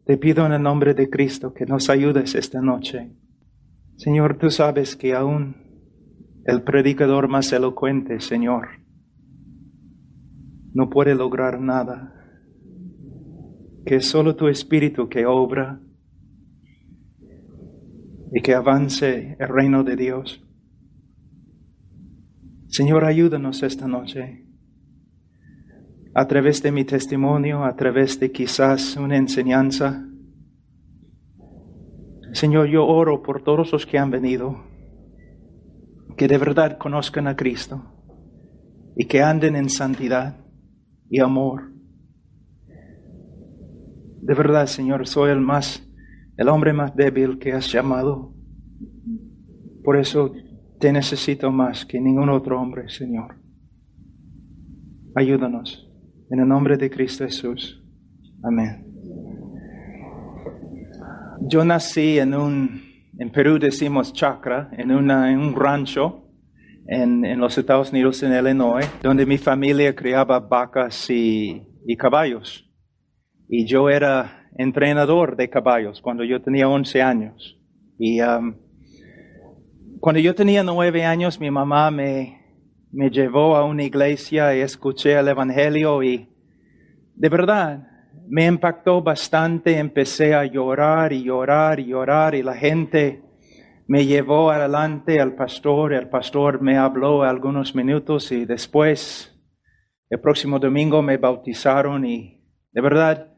Te pido en el nombre de Cristo que nos ayudes esta noche. Señor, tú sabes que aún el predicador más elocuente, Señor, no puede lograr nada. Que es solo tu Espíritu que obra y que avance el reino de Dios. Señor, ayúdanos esta noche. A través de mi testimonio, a través de quizás una enseñanza. Señor, yo oro por todos los que han venido, que de verdad conozcan a Cristo y que anden en santidad y amor. De verdad, Señor, soy el hombre más débil que has llamado. Por eso te necesito más que ningún otro hombre, Señor. Ayúdanos. En el nombre de Cristo Jesús. Amén. Yo nací en Perú decimos chacra, en un rancho en los Estados Unidos, en Illinois, donde mi familia criaba vacas y caballos. Y yo era entrenador de caballos cuando yo tenía 11 años. Y cuando yo tenía 9 años, mi mamá me llevó a una iglesia y escuché el Evangelio y de verdad me impactó bastante. Empecé a llorar y llorar y llorar y la gente me llevó adelante al pastor. El pastor me habló algunos minutos y después, el próximo domingo me bautizaron y de verdad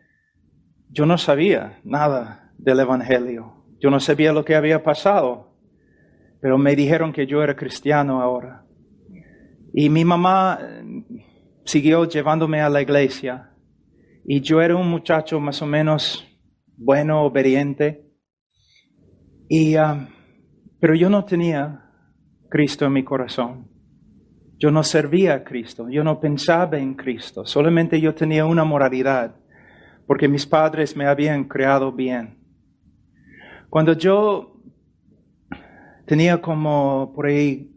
yo no sabía nada del Evangelio. Yo no sabía lo que había pasado, pero me dijeron que yo era cristiano ahora. Y mi mamá siguió llevándome a la iglesia. Y yo era un muchacho más o menos bueno, obediente. Pero yo no tenía Cristo en mi corazón. Yo no servía a Cristo. Yo no pensaba en Cristo. Solamente yo tenía una moralidad, porque mis padres me habían creado bien. Cuando yo tenía como por ahí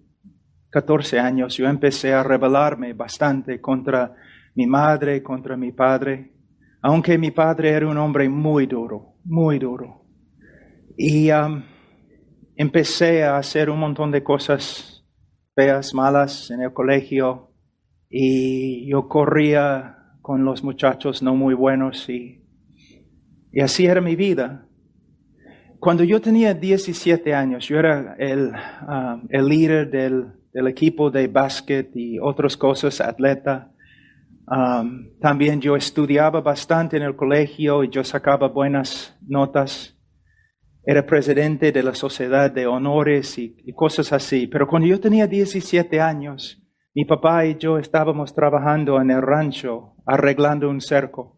14 años, yo empecé a rebelarme bastante contra mi madre, contra mi padre, aunque mi padre era un hombre muy duro, muy duro. Y empecé a hacer un montón de cosas feas, malas en el colegio, y yo corría con los muchachos no muy buenos, y así era mi vida. Cuando yo tenía 17 años, yo era el líder del equipo de básquet y otras cosas, atleta. También yo estudiaba bastante en el colegio y yo sacaba buenas notas. Era presidente de la sociedad de honores y cosas así. Pero cuando yo tenía 17 años, mi papá y yo estábamos trabajando en el rancho, arreglando un cerco.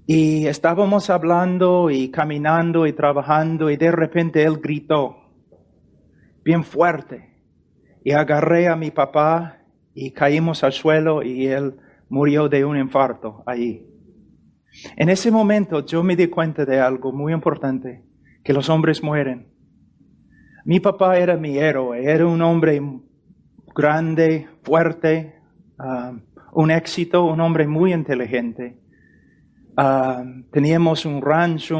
Y estábamos hablando y caminando y trabajando y de repente él gritó bien fuerte. Y agarré a mi papá y caímos al suelo y él murió de un infarto ahí. En ese momento yo me di cuenta de algo muy importante, que los hombres mueren. Mi papá era mi héroe, era un hombre grande, fuerte, un éxito, un hombre muy inteligente. Teníamos un rancho,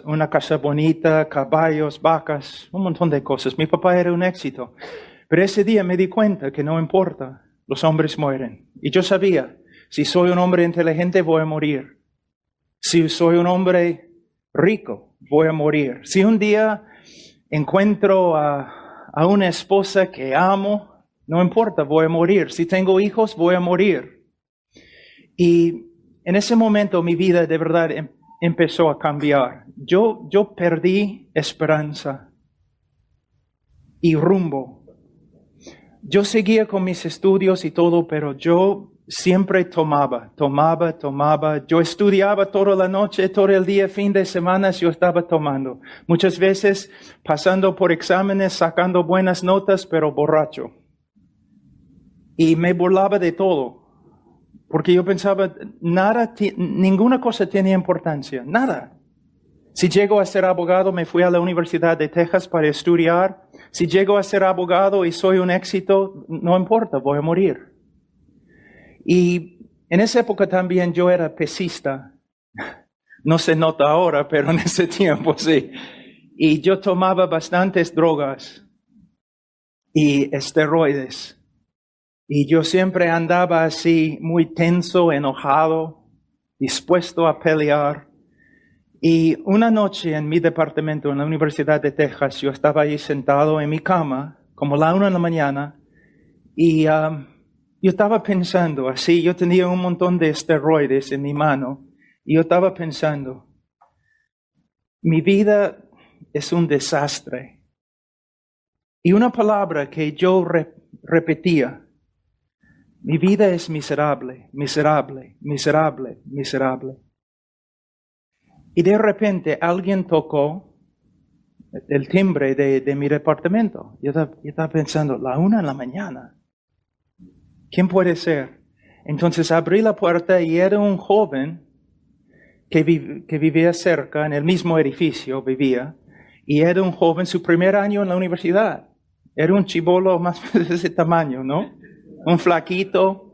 una casa bonita, caballos, vacas, un montón de cosas. Mi papá era un éxito. Pero ese día me di cuenta que no importa, los hombres mueren. Y yo sabía, si soy un hombre inteligente voy a morir. Si soy un hombre rico, voy a morir. Si un día encuentro a una esposa que amo, no importa, voy a morir. Si tengo hijos, voy a morir. Y en ese momento mi vida de verdad empezó a cambiar. Yo perdí esperanza y rumbo. Yo seguía con mis estudios y todo, pero yo siempre tomaba. Yo estudiaba toda la noche, todo el día, fin de semana, yo estaba tomando. Muchas veces pasando por exámenes, sacando buenas notas, pero borracho. Y me burlaba de todo, porque yo pensaba, ninguna cosa tiene importancia, nada. Si llego a ser abogado, me fui a la Universidad de Texas para estudiar. Si llego a ser abogado y soy un éxito, no importa, voy a morir. Y en esa época también yo era pesista. No se nota ahora, pero en ese tiempo sí. Y yo tomaba bastantes drogas y esteroides. Y yo siempre andaba así, muy tenso, enojado, dispuesto a pelear. Y una noche en mi departamento en la Universidad de Texas, yo estaba ahí sentado en mi cama, como la 1 de la mañana, y yo estaba pensando así, yo tenía un montón de esteroides en mi mano, y yo estaba pensando, mi vida es un desastre. Y una palabra que yo repetía, mi vida es miserable, miserable, miserable, miserable. Y de repente alguien tocó el timbre de mi departamento. Yo estaba pensando, la 1 de la mañana. ¿Quién puede ser? Entonces abrí la puerta y era un joven que vivía cerca, en el mismo edificio vivía, y era un joven, su primer año en la universidad. Era un chibolo más de ese tamaño, ¿no? Un flaquito.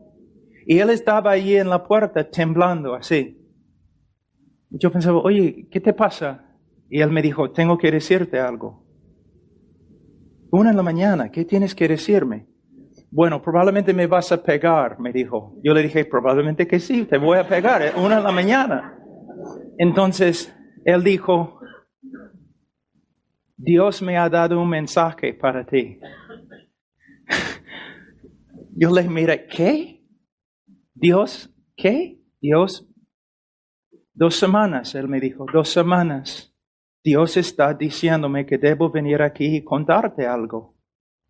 Y él estaba ahí en la puerta temblando así. Yo pensaba, oye, ¿qué te pasa? Y él me dijo, tengo que decirte algo. 1 de la mañana, ¿qué tienes que decirme? Bueno, probablemente me vas a pegar, me dijo. Yo le dije, probablemente que sí, te voy a pegar, 1 de la mañana. Entonces, él dijo, Dios me ha dado un mensaje para ti. Yo le miré, ¿qué? ¿Dios? ¿Qué? Dios. 2 semanas, él me dijo, 2 semanas. Dios está diciéndome que debo venir aquí y contarte algo.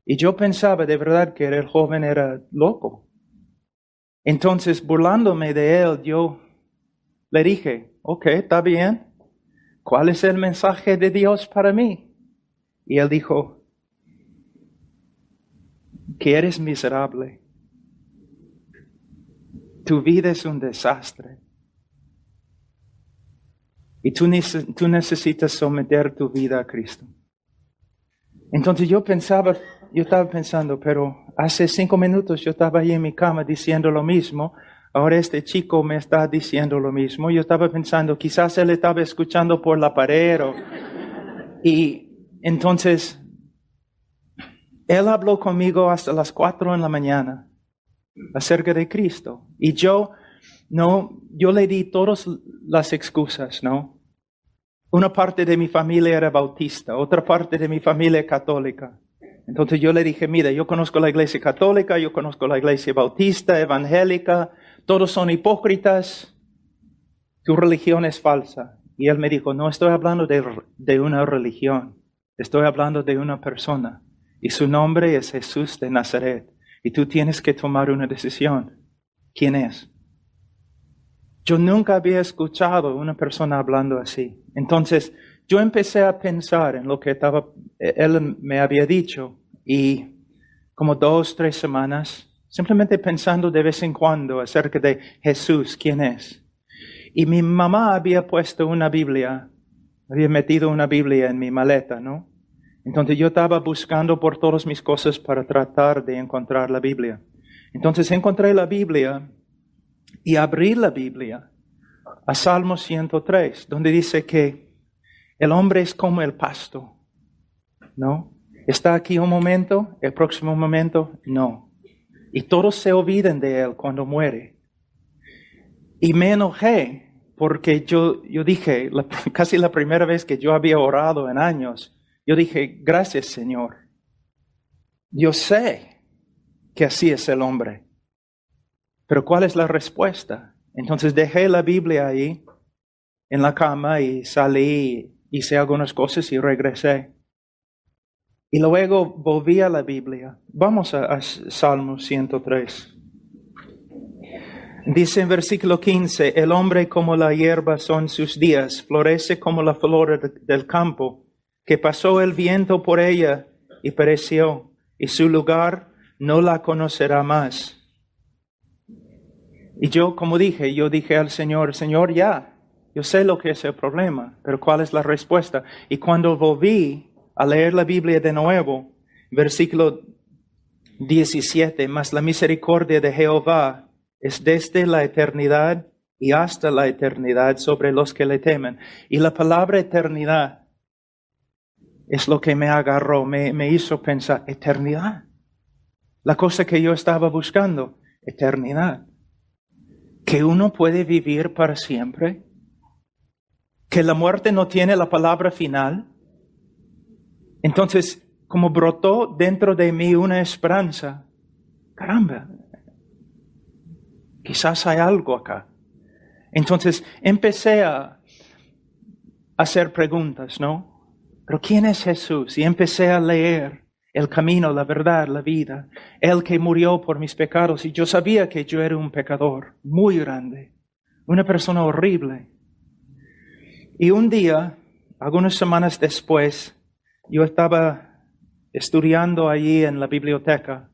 Y yo pensaba de verdad que el joven era loco. Entonces, burlándome de él, yo le dije, ok, está bien. ¿Cuál es el mensaje de Dios para mí? Y él dijo, que eres miserable. Tu vida es un desastre. Y tú necesitas someter tu vida a Cristo. Entonces yo estaba pensando, pero hace 5 minutos yo estaba ahí en mi cama diciendo lo mismo. Ahora este chico me está diciendo lo mismo. Yo estaba pensando, quizás él estaba escuchando por la pared. Y entonces, él habló conmigo hasta las 4 de la mañana acerca de Cristo. Y yo le di todas las excusas, ¿no? Una parte de mi familia era bautista, otra parte de mi familia católica. Entonces yo le dije, mira, yo conozco la iglesia católica, yo conozco la iglesia bautista, evangélica, todos son hipócritas, tu religión es falsa. Y él me dijo, no estoy hablando de una religión, estoy hablando de una persona. Y su nombre es Jesús de Nazaret. Y tú tienes que tomar una decisión. ¿Quién es? Yo nunca había escuchado a una persona hablando así. Entonces, yo empecé a pensar en lo que él me había dicho. Y como 2, 3 semanas, simplemente pensando de vez en cuando acerca de Jesús, ¿quién es? Y mi mamá había puesto una Biblia, había metido una Biblia en mi maleta, ¿no? Entonces yo estaba buscando por todas mis cosas para tratar de encontrar la Biblia. Entonces encontré la Biblia y abrí la Biblia a Salmo 103, donde dice que el hombre es como el pasto, ¿no? Está aquí un momento, el próximo momento, no. Y todos se olvidan de él cuando muere. Y me enojé porque yo dije, casi la primera vez que yo había orado en años, yo dije, gracias Señor. Yo sé que así es el hombre. Pero ¿cuál es la respuesta? Entonces dejé la Biblia ahí en la cama y salí, hice algunas cosas y regresé. Y luego volví a la Biblia. Vamos a Salmo 103. Dice en versículo 15, el hombre como la hierba son sus días, florece como la flor del campo, que pasó el viento por ella y pereció, y su lugar no la conocerá más. Y yo dije al Señor, Señor, ya, yo sé lo que es el problema, pero ¿cuál es la respuesta? Y cuando volví a leer la Biblia de nuevo, versículo 17, mas la misericordia de Jehová es desde la eternidad y hasta la eternidad sobre los que le temen. Y la palabra eternidad es lo que me agarró, me hizo pensar, eternidad. La cosa que yo estaba buscando, eternidad. Que uno puede vivir para siempre. Que la muerte no tiene la palabra final. Entonces, como brotó dentro de mí una esperanza, caramba, quizás hay algo acá. Entonces empecé a hacer preguntas, ¿no? ¿Pero quién es Jesús? Y empecé a leer el camino, la verdad, la vida. Él que murió por mis pecados. Y yo sabía que yo era un pecador muy grande, una persona horrible. Y un día, algunas semanas después, yo estaba estudiando allí en la biblioteca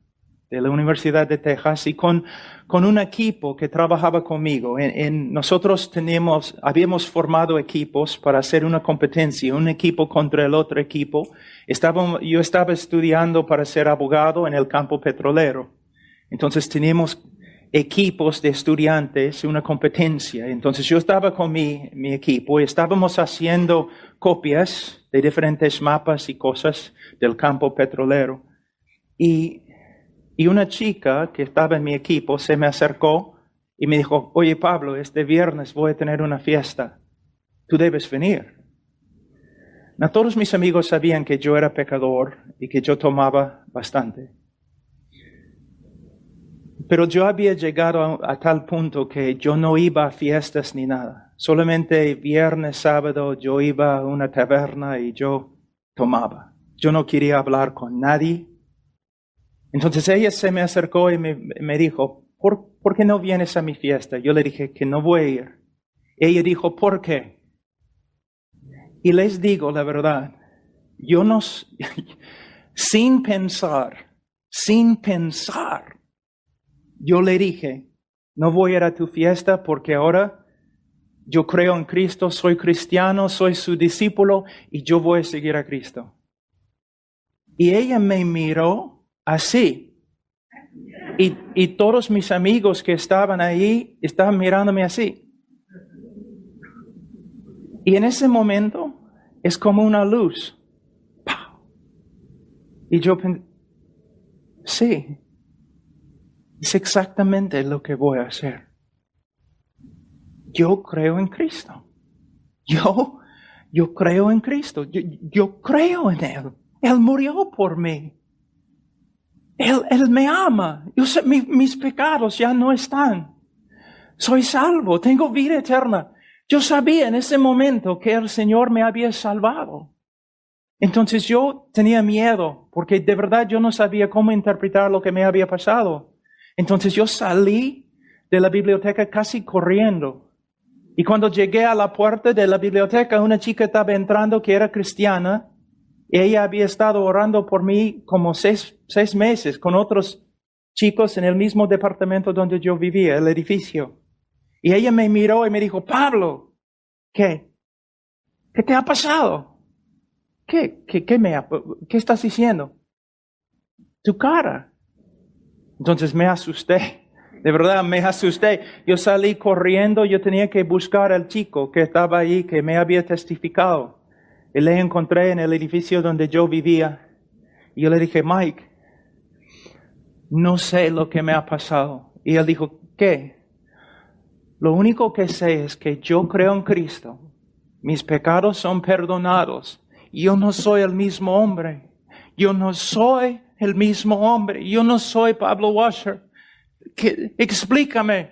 de la Universidad de Texas y con un equipo que trabajaba conmigo. Nosotros habíamos formado equipos para hacer una competencia, un equipo contra el otro equipo. Yo estaba estudiando para ser abogado en el campo petrolero. Entonces teníamos equipos de estudiantes, una competencia. Entonces yo estaba con mi equipo y estábamos haciendo copias de diferentes mapas y cosas del campo petrolero. Y una chica que estaba en mi equipo se me acercó y me dijo, oye Pablo, este viernes voy a tener una fiesta, tú debes venir. No, todos mis amigos sabían que yo era pecador y que yo tomaba bastante. Pero yo había llegado a tal punto que yo no iba a fiestas ni nada. Solamente viernes, sábado, yo iba a una taberna y yo tomaba. Yo no quería hablar con nadie. Entonces ella se me acercó y me dijo, ¿por qué no vienes a mi fiesta? Yo le dije que no voy a ir. Ella dijo, ¿por qué? Y les digo la verdad, yo no, sin pensar, yo le dije, no voy a ir a tu fiesta porque ahora yo creo en Cristo, soy cristiano, soy su discípulo y yo voy a seguir a Cristo. Y ella me miró así. Y todos mis amigos que estaban ahí estaban mirándome así. Y en ese momento es como una luz. ¡Pau! Y yo pensé, sí. Es exactamente lo que voy a hacer. Yo creo en Cristo. Yo creo en Cristo. Yo creo en Él. Él murió por mí. Él me ama. Yo sé, mis pecados ya no están. Soy salvo. Tengo vida eterna. Yo sabía en ese momento que el Señor me había salvado. Entonces yo tenía miedo porque de verdad yo no sabía cómo interpretar lo que me había pasado. Entonces yo salí de la biblioteca casi corriendo. Y cuando llegué a la puerta de la biblioteca, una chica estaba entrando que era cristiana. Ella había estado orando por mí como seis meses con otros chicos en el mismo departamento donde yo vivía, el edificio. Y ella me miró y me dijo, Pablo, ¿qué? ¿Qué te ha pasado? ¿Qué estás diciendo? Tu cara. Entonces me asusté, de verdad me asusté. Yo salí corriendo, yo tenía que buscar al chico que estaba ahí, que me había testificado. Y le encontré en el edificio donde yo vivía. Y yo le dije, Mike, no sé lo que me ha pasado. Y él dijo, ¿qué? Lo único que sé es que yo creo en Cristo. Mis pecados son perdonados. Yo no soy el mismo hombre. Yo no soy el mismo hombre. Yo no soy Pablo Washer. Explícame.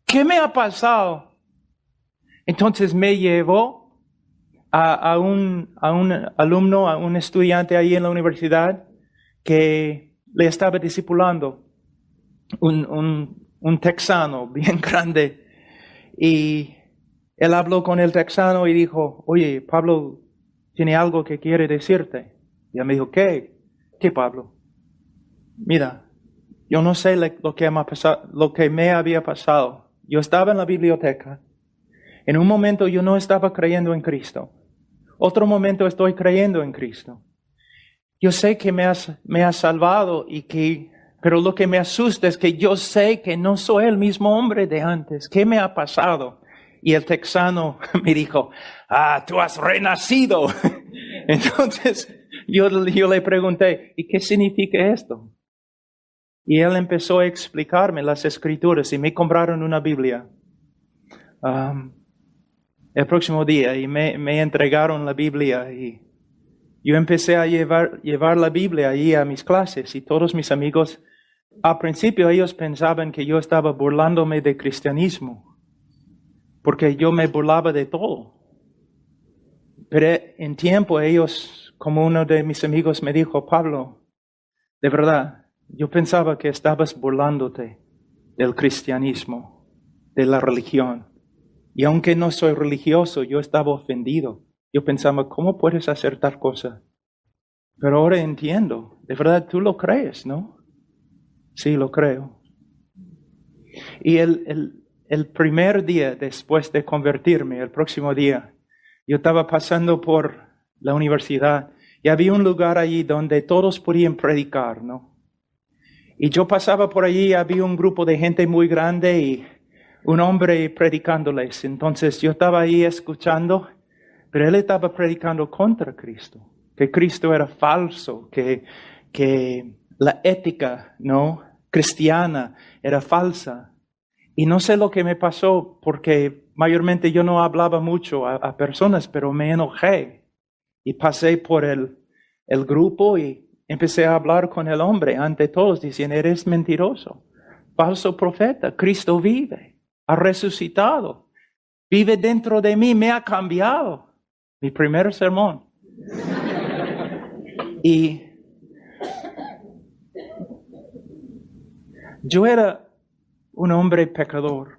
¿Qué me ha pasado? Entonces me llevó a un alumno, a un estudiante ahí en la universidad que le estaba discipulando. Un texano bien grande. Y él habló con el texano y dijo, oye, Pablo tiene algo que quiere decirte. Y él me dijo, ¿qué? ¿Qué, Pablo? Mira, yo no sé lo que me había pasado. Yo estaba en la biblioteca. En un momento yo no estaba creyendo en Cristo. Otro momento estoy creyendo en Cristo. Yo sé que me has salvado y que Pero lo que me asusta es que yo sé que no soy el mismo hombre de antes. ¿Qué me ha pasado? Y el texano me dijo, tú has renacido. Entonces yo le pregunté, ¿y qué significa esto? Y él empezó a explicarme las escrituras y me compraron una Biblia. El próximo día y me entregaron la Biblia y yo empecé a llevar la Biblia allí a mis clases y todos mis amigos, al principio ellos pensaban que yo estaba burlándome de cristianismo, porque yo me burlaba de todo. Pero en tiempo ellos, como uno de mis amigos me dijo, Pablo, de verdad, yo pensaba que estabas burlándote del cristianismo, de la religión. Y aunque no soy religioso, yo estaba ofendido. Yo pensaba, ¿cómo puedes hacer tal cosa? Pero ahora entiendo. De verdad, tú lo crees, ¿no? Sí, lo creo. Y el primer día después de convertirme, el próximo día, yo estaba pasando por la universidad y había un lugar allí donde todos podían predicar, ¿no? Y yo pasaba por allí y había un grupo de gente muy grande y un hombre predicándoles. Entonces yo estaba ahí escuchando, pero él estaba predicando contra Cristo, que Cristo era falso, que la ética, ¿no?, cristiana era falsa. Y no sé lo que me pasó, porque mayormente yo no hablaba mucho a personas, pero me enojé. Y pasé por el grupo y empecé a hablar con el hombre ante todos, diciendo, eres mentiroso, falso profeta, Cristo vive, ha resucitado, vive dentro de mí, me ha cambiado. Mi primer sermón. Y yo era un hombre pecador.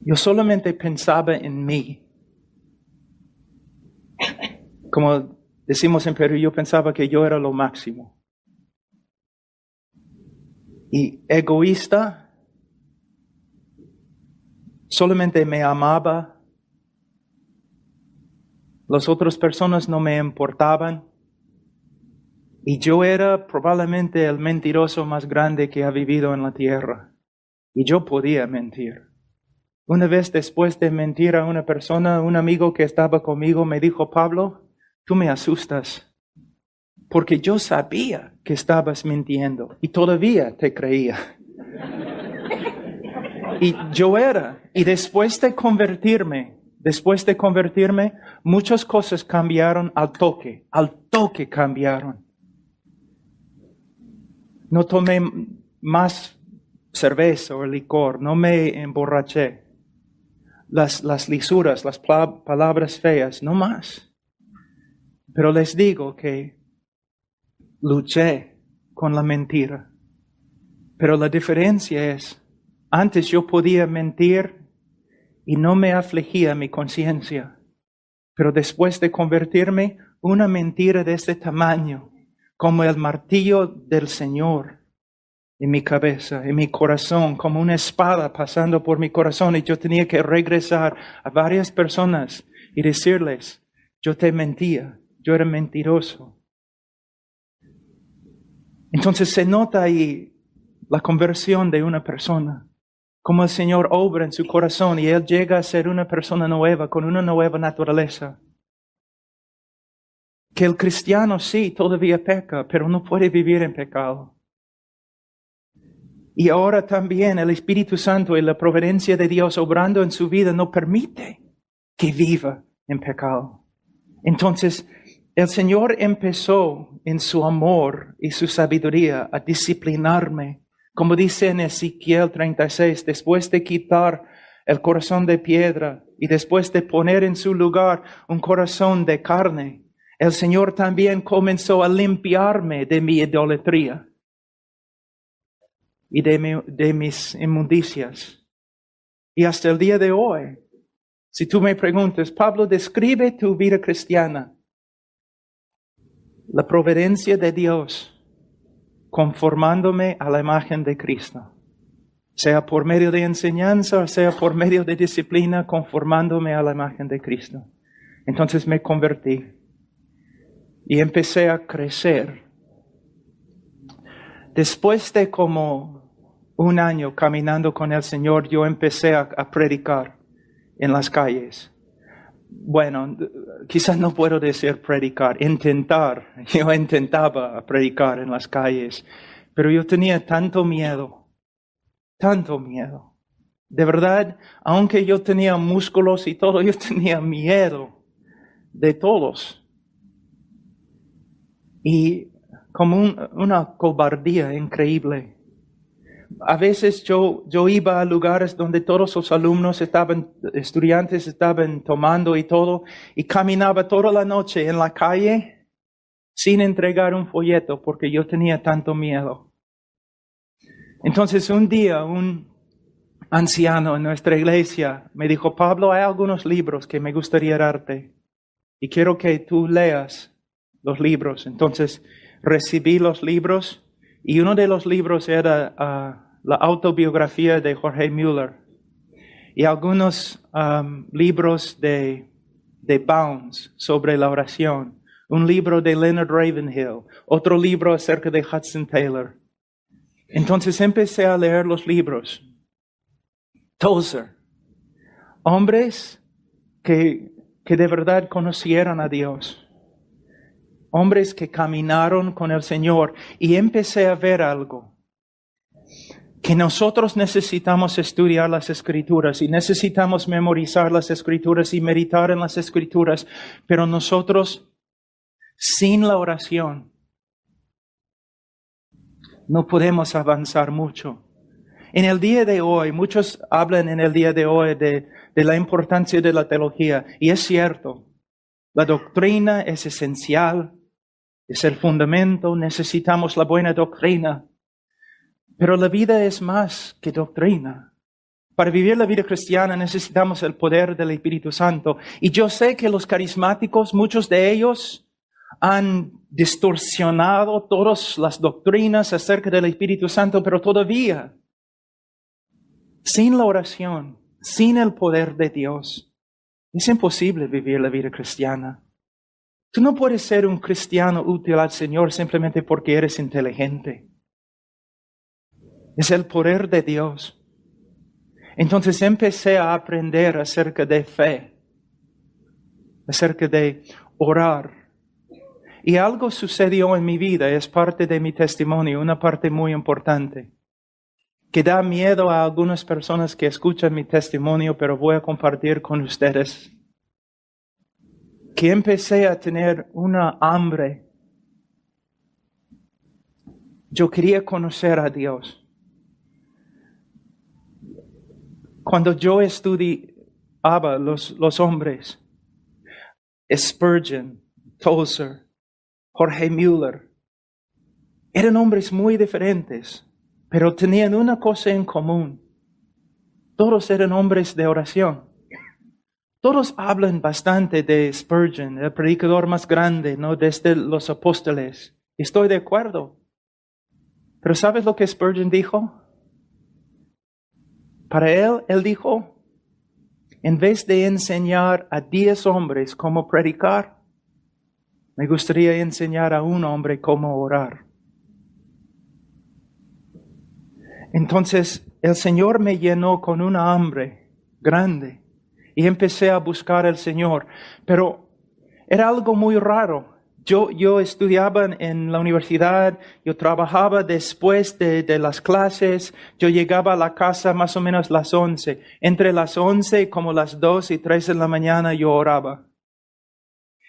Yo solamente pensaba en mí. Como decimos en Perú, yo pensaba que yo era lo máximo. Y egoísta, solamente me amaba. Las otras personas no me importaban. Y yo era probablemente el mentiroso más grande que ha vivido en la tierra. Y yo podía mentir. Una vez después de mentir a una persona, un amigo que estaba conmigo me dijo, Pablo, tú me asustas. Porque yo sabía que estabas mintiendo y todavía te creía. Y yo era. Y después de convertirme, muchas cosas cambiaron al toque cambiaron. No tomé más cerveza o licor, no me emborraché. Las lisuras, las palabras feas, no más. Pero les digo que luché con la mentira. Pero la diferencia es, antes yo podía mentir y no me afligía mi conciencia. Pero después de convertirme, una mentira de este tamaño, como el martillo del Señor en mi cabeza, en mi corazón, como una espada pasando por mi corazón, y yo tenía que regresar a varias personas y decirles, yo te mentía, yo era mentiroso. Entonces se nota ahí la conversión de una persona, como el Señor obra en su corazón y Él llega a ser una persona nueva, con una nueva naturaleza. Que el cristiano sí todavía peca, pero no puede vivir en pecado. Y ahora también el Espíritu Santo y la providencia de Dios obrando en su vida no permite que viva en pecado. Entonces, el Señor empezó en su amor y su sabiduría a disciplinarme. Como dice en Ezequiel 36, después de quitar el corazón de piedra y después de poner en su lugar un corazón de carne, el Señor también comenzó a limpiarme de mi idolatría y de mis inmundicias. Y hasta el día de hoy, si tú me preguntas, Pablo, describe tu vida cristiana. La providencia de Dios conformándome a la imagen de Cristo. Sea por medio de enseñanza, sea por medio de disciplina, conformándome a la imagen de Cristo. Entonces me convertí y empecé a crecer Después de como un año caminando con el Señor, yo empecé a predicar en las calles. Bueno, quizás no puedo decir predicar, intentar. Yo intentaba predicar en las calles, pero yo tenía tanto miedo. De verdad, aunque yo tenía músculos y todo, yo tenía miedo de todos. Y como una cobardía increíble. A veces yo iba a lugares donde todos los estudiantes estaban tomando y todo, y caminaba toda la noche en la calle sin entregar un folleto porque yo tenía tanto miedo. Entonces un día un anciano en nuestra iglesia me dijo, Pablo, hay algunos libros que me gustaría darte y quiero que tú leas los libros. Entonces recibí los libros y uno de los libros era la autobiografía de Jorge Müller y algunos libros de Bounds sobre la oración, un libro de Leonard Ravenhill, otro libro acerca de Hudson Taylor. Entonces empecé a leer los libros. Tozer, hombres que de verdad conocieron a Dios. Hombres que caminaron con el Señor y empecé a ver algo. Que nosotros necesitamos estudiar las Escrituras y necesitamos memorizar las Escrituras y meditar en las Escrituras, pero nosotros, sin la oración, no podemos avanzar mucho. En el día de hoy, muchos hablan en el día de hoy de la importancia de la teología, y es cierto, la doctrina es esencial. Es el fundamento, necesitamos la buena doctrina. Pero la vida es más que doctrina. Para vivir la vida cristiana necesitamos el poder del Espíritu Santo. Y yo sé que los carismáticos, muchos de ellos, han distorsionado todas las doctrinas acerca del Espíritu Santo, pero todavía, sin la oración, sin el poder de Dios, es imposible vivir la vida cristiana. Tú no puedes ser un cristiano útil al Señor simplemente porque eres inteligente. Es el poder de Dios. Entonces empecé a aprender acerca de fe, acerca de orar. Y algo sucedió en mi vida, es parte de mi testimonio, una parte muy importante, que da miedo a algunas personas que escuchan mi testimonio, pero voy a compartir con ustedes. Que empecé a tener una hambre. Yo quería conocer a Dios. Cuando yo estudiaba los hombres, Spurgeon, Tozer, Jorge Müller, eran hombres muy diferentes, pero tenían una cosa en común. Todos eran hombres de oración. Todos hablan bastante de Spurgeon, el predicador más grande, ¿no? Desde los apóstoles. Estoy de acuerdo. Pero ¿sabes lo que Spurgeon dijo? Para él dijo, en vez de enseñar a 10 hombres cómo predicar, me gustaría enseñar a un hombre cómo orar. Entonces, el Señor me llenó con una hambre grande. Y empecé a buscar al Señor. Pero era algo muy raro. Yo estudiaba en la universidad, yo trabajaba después de las clases, yo llegaba a la casa más o menos las 11. Entre las 11 como las 2 y 3 de la mañana yo oraba.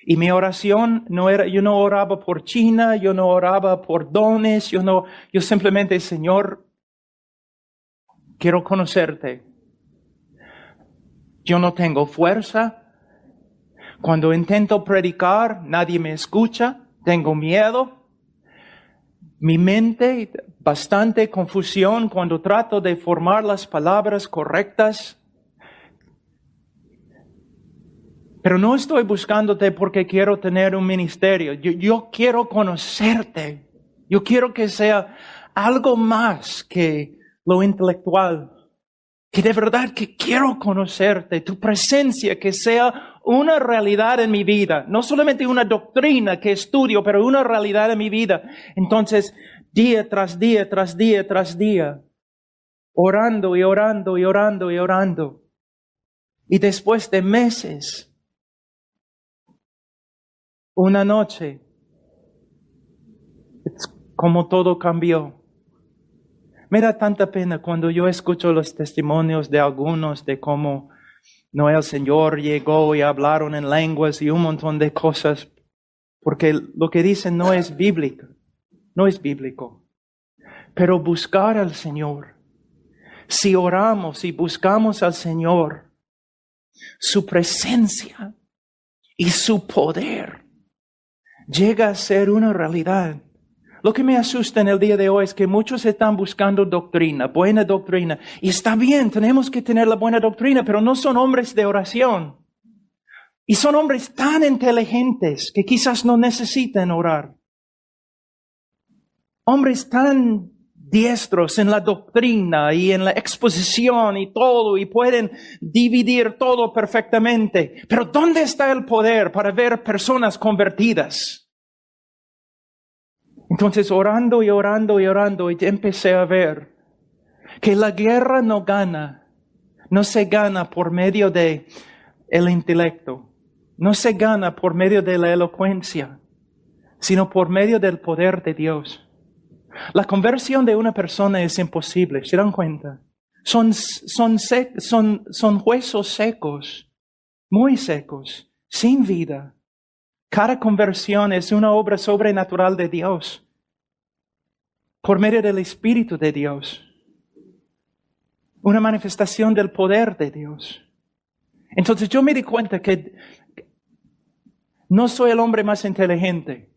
Y mi oración yo no oraba por China, yo no oraba por dones, yo simplemente, Señor, quiero conocerte. Yo no tengo fuerza. Cuando intento predicar, nadie me escucha. Tengo miedo. Mi mente, bastante confusión cuando trato de formar las palabras correctas. Pero no estoy buscándote porque quiero tener un ministerio. Yo quiero conocerte. Yo quiero que sea algo más que lo intelectual. Que de verdad que quiero conocerte, tu presencia, que sea una realidad en mi vida. No solamente una doctrina que estudio, pero una realidad en mi vida. Entonces, día tras día, tras día, tras día, orando y orando y orando y orando. Y después de meses, una noche, es como todo cambió. Me da tanta pena cuando yo escucho los testimonios de algunos de cómo no el Señor llegó y hablaron en lenguas y un montón de cosas, porque lo que dicen no es bíblico, no es bíblico. Pero buscar al Señor, si oramos y buscamos al Señor, su presencia y su poder llega a ser una realidad. Lo que me asusta en el día de hoy es que muchos están buscando doctrina, buena doctrina. Y está bien, tenemos que tener la buena doctrina, pero no son hombres de oración. Y son hombres tan inteligentes que quizás no necesiten orar. Hombres tan diestros en la doctrina y en la exposición y todo, y pueden dividir todo perfectamente. Pero ¿dónde está el poder para ver personas convertidas? Entonces, orando y orando y orando, y empecé a ver que la guerra no se gana por medio de el intelecto, no se gana por medio de la elocuencia, sino por medio del poder de Dios. La conversión de una persona es imposible, ¿se dan cuenta? Son huesos secos, muy secos, sin vida. Cada conversión es una obra sobrenatural de Dios, por medio del Espíritu de Dios, una manifestación del poder de Dios. Entonces yo me di cuenta que no soy el hombre más inteligente,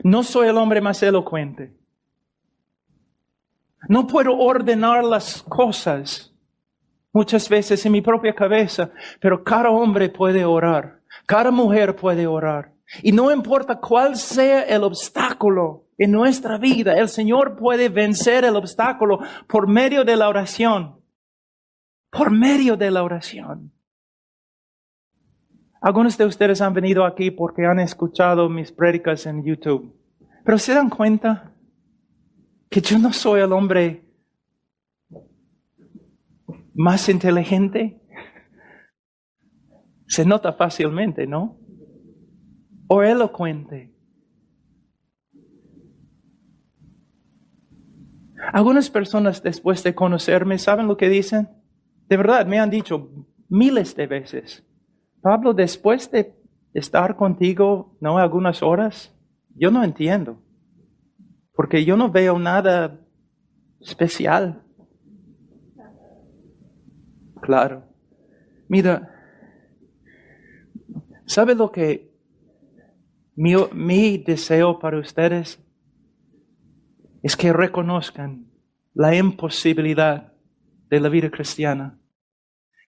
no soy el hombre más elocuente, no puedo ordenar las cosas muchas veces en mi propia cabeza, pero cada hombre puede orar. Cada mujer puede orar. Y no importa cuál sea el obstáculo en nuestra vida, el Señor puede vencer el obstáculo por medio de la oración. Por medio de la oración. Algunos de ustedes han venido aquí porque han escuchado mis prédicas en YouTube. Pero ¿se dan cuenta que yo no soy el hombre más inteligente? Se nota fácilmente, ¿no? O elocuente. Algunas personas después de conocerme, ¿saben lo que dicen? De verdad, me han dicho miles de veces, Pablo, después de estar contigo, ¿no? Algunas horas, yo no entiendo. Porque yo no veo nada especial. Claro. Mira, ¿sabe lo que mi deseo para ustedes? Es que reconozcan la imposibilidad de la vida cristiana.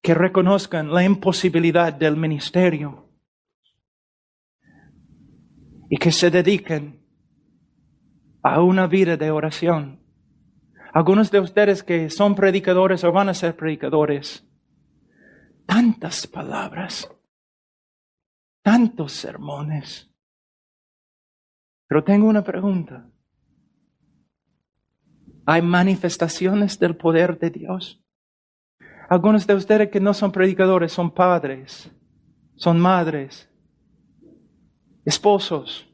Que reconozcan la imposibilidad del ministerio. Y que se dediquen a una vida de oración. Algunos de ustedes que son predicadores o van a ser predicadores. Tantas palabras. Tantos sermones. Pero tengo una pregunta. ¿Hay manifestaciones del poder de Dios? Algunos de ustedes que no son predicadores son padres, son madres, esposos.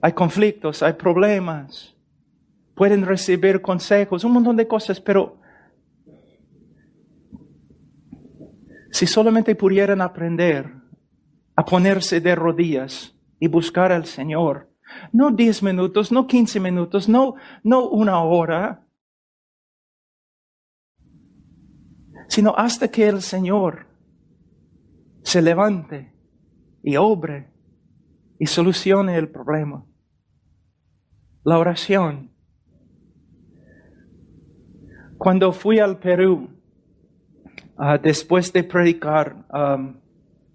Hay conflictos, hay problemas. Pueden recibir consejos, un montón de cosas, pero si solamente pudieran aprender a ponerse de rodillas y buscar al Señor, no 10 minutos, no 15 minutos, no una hora, sino hasta que el Señor se levante y obre y solucione el problema. La oración. Cuando fui al Perú, después de predicar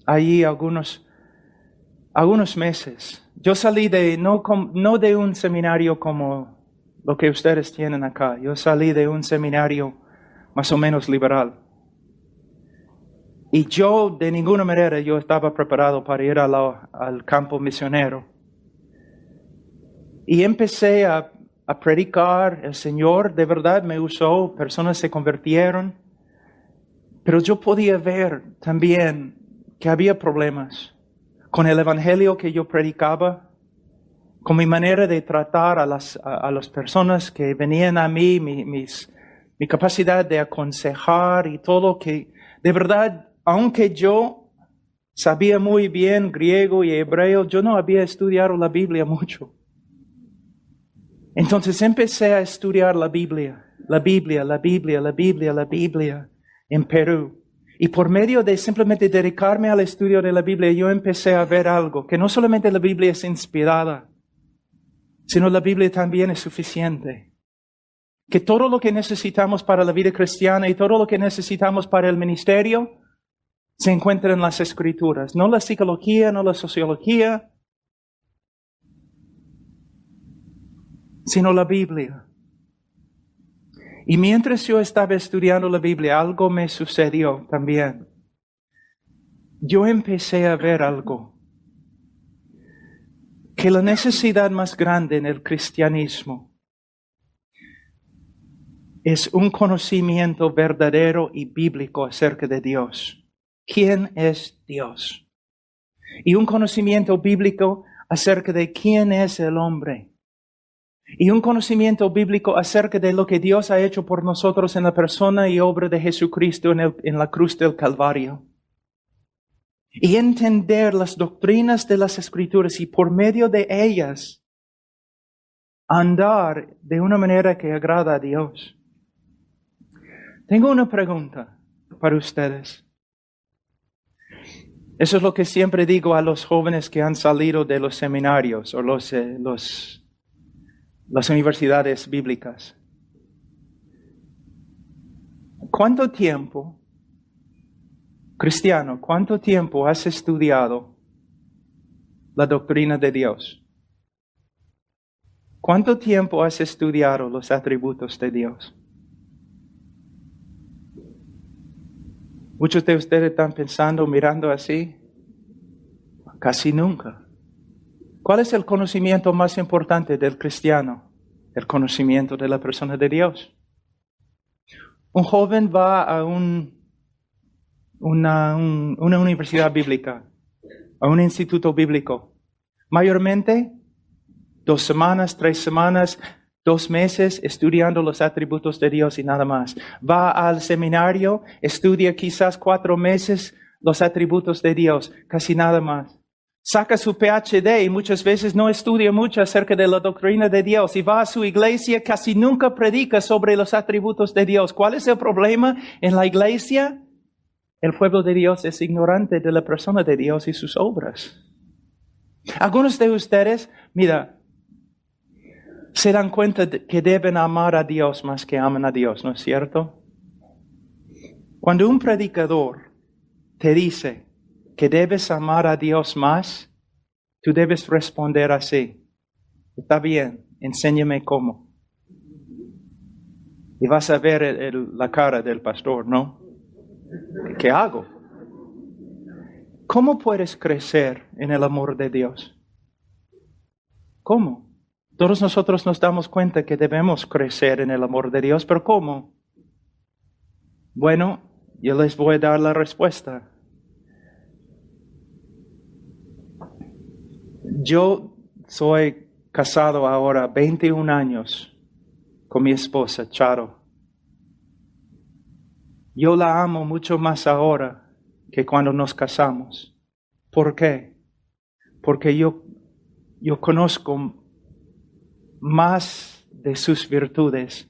allí algunos meses, yo salí no de un seminario como lo que ustedes tienen acá. Yo salí de un seminario más o menos liberal. Y yo, de ninguna manera, yo estaba preparado para ir al campo misionero. Y empecé a predicar. El Señor de verdad me usó, personas se convirtieron. Pero yo podía ver también que había problemas con el evangelio que yo predicaba, con mi manera de tratar a las personas que venían a mí, mi capacidad de aconsejar y todo, que de verdad, aunque yo sabía muy bien griego y hebreo, yo no había estudiado la Biblia mucho. Entonces empecé a estudiar la Biblia en Perú. Y por medio de simplemente dedicarme al estudio de la Biblia, yo empecé a ver algo, que no solamente la Biblia es inspirada, sino la Biblia también es suficiente. Que todo lo que necesitamos para la vida cristiana y todo lo que necesitamos para el ministerio se encuentra en las Escrituras. No la psicología, no la sociología, sino la Biblia. Y mientras yo estaba estudiando la Biblia, algo me sucedió también. Yo empecé a ver algo. Que la necesidad más grande en el cristianismo es un conocimiento verdadero y bíblico acerca de Dios. ¿Quién es Dios? Y un conocimiento bíblico acerca de quién es el hombre. Y un conocimiento bíblico acerca de lo que Dios ha hecho por nosotros en la persona y obra de Jesucristo en la cruz del Calvario. Y entender las doctrinas de las Escrituras y por medio de ellas andar de una manera que agrada a Dios. Tengo una pregunta para ustedes. Eso es lo que siempre digo a los jóvenes que han salido de los seminarios o las universidades bíblicas. ¿Cuánto tiempo, cristiano, cuánto tiempo has estudiado la doctrina de Dios? ¿Cuánto tiempo has estudiado los atributos de Dios? Muchos de ustedes están pensando, mirando así. Casi nunca. ¿Cuál es el conocimiento más importante del cristiano? El conocimiento de la persona de Dios. Un joven va a una universidad bíblica, a un instituto bíblico. Mayormente, 2 semanas, 3 semanas, 2 meses estudiando los atributos de Dios y nada más. Va al seminario, estudia quizás 4 meses los atributos de Dios, casi nada más. Saca su PhD y muchas veces no estudia mucho acerca de la doctrina de Dios y va a su iglesia, casi nunca predica sobre los atributos de Dios. ¿Cuál es el problema en la iglesia? El pueblo de Dios es ignorante de la persona de Dios y sus obras. Algunos de ustedes, mira, se dan cuenta de que deben amar a Dios más que aman a Dios, ¿no es cierto? Cuando un predicador te dice que debes amar a Dios más, tú debes responder así. Está bien, enséñame cómo. Y vas a ver la cara del pastor, ¿no? ¿Qué hago? ¿Cómo puedes crecer en el amor de Dios? ¿Cómo? Todos nosotros nos damos cuenta que debemos crecer en el amor de Dios, pero ¿cómo? Bueno, yo les voy a dar la respuesta. Yo soy casado ahora 21 años con mi esposa, Charo. Yo la amo mucho más ahora que cuando nos casamos. ¿Por qué? Porque yo conozco más de sus virtudes.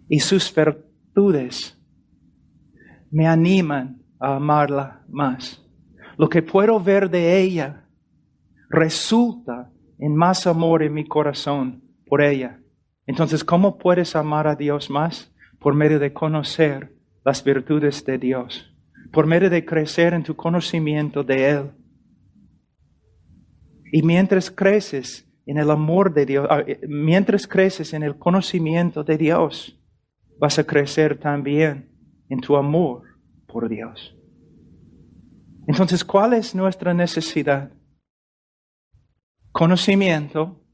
Y sus virtudes me animan a amarla más. Lo que puedo ver de ella resulta en más amor en mi corazón por ella. Entonces, ¿cómo puedes amar a Dios más? Por medio de conocer las virtudes de Dios. Por medio de crecer en tu conocimiento de Él. Y mientras creces en el amor de Dios, mientras creces en el conocimiento de Dios, vas a crecer también en tu amor por Dios. Entonces, ¿cuál es nuestra necesidad? Conocimiento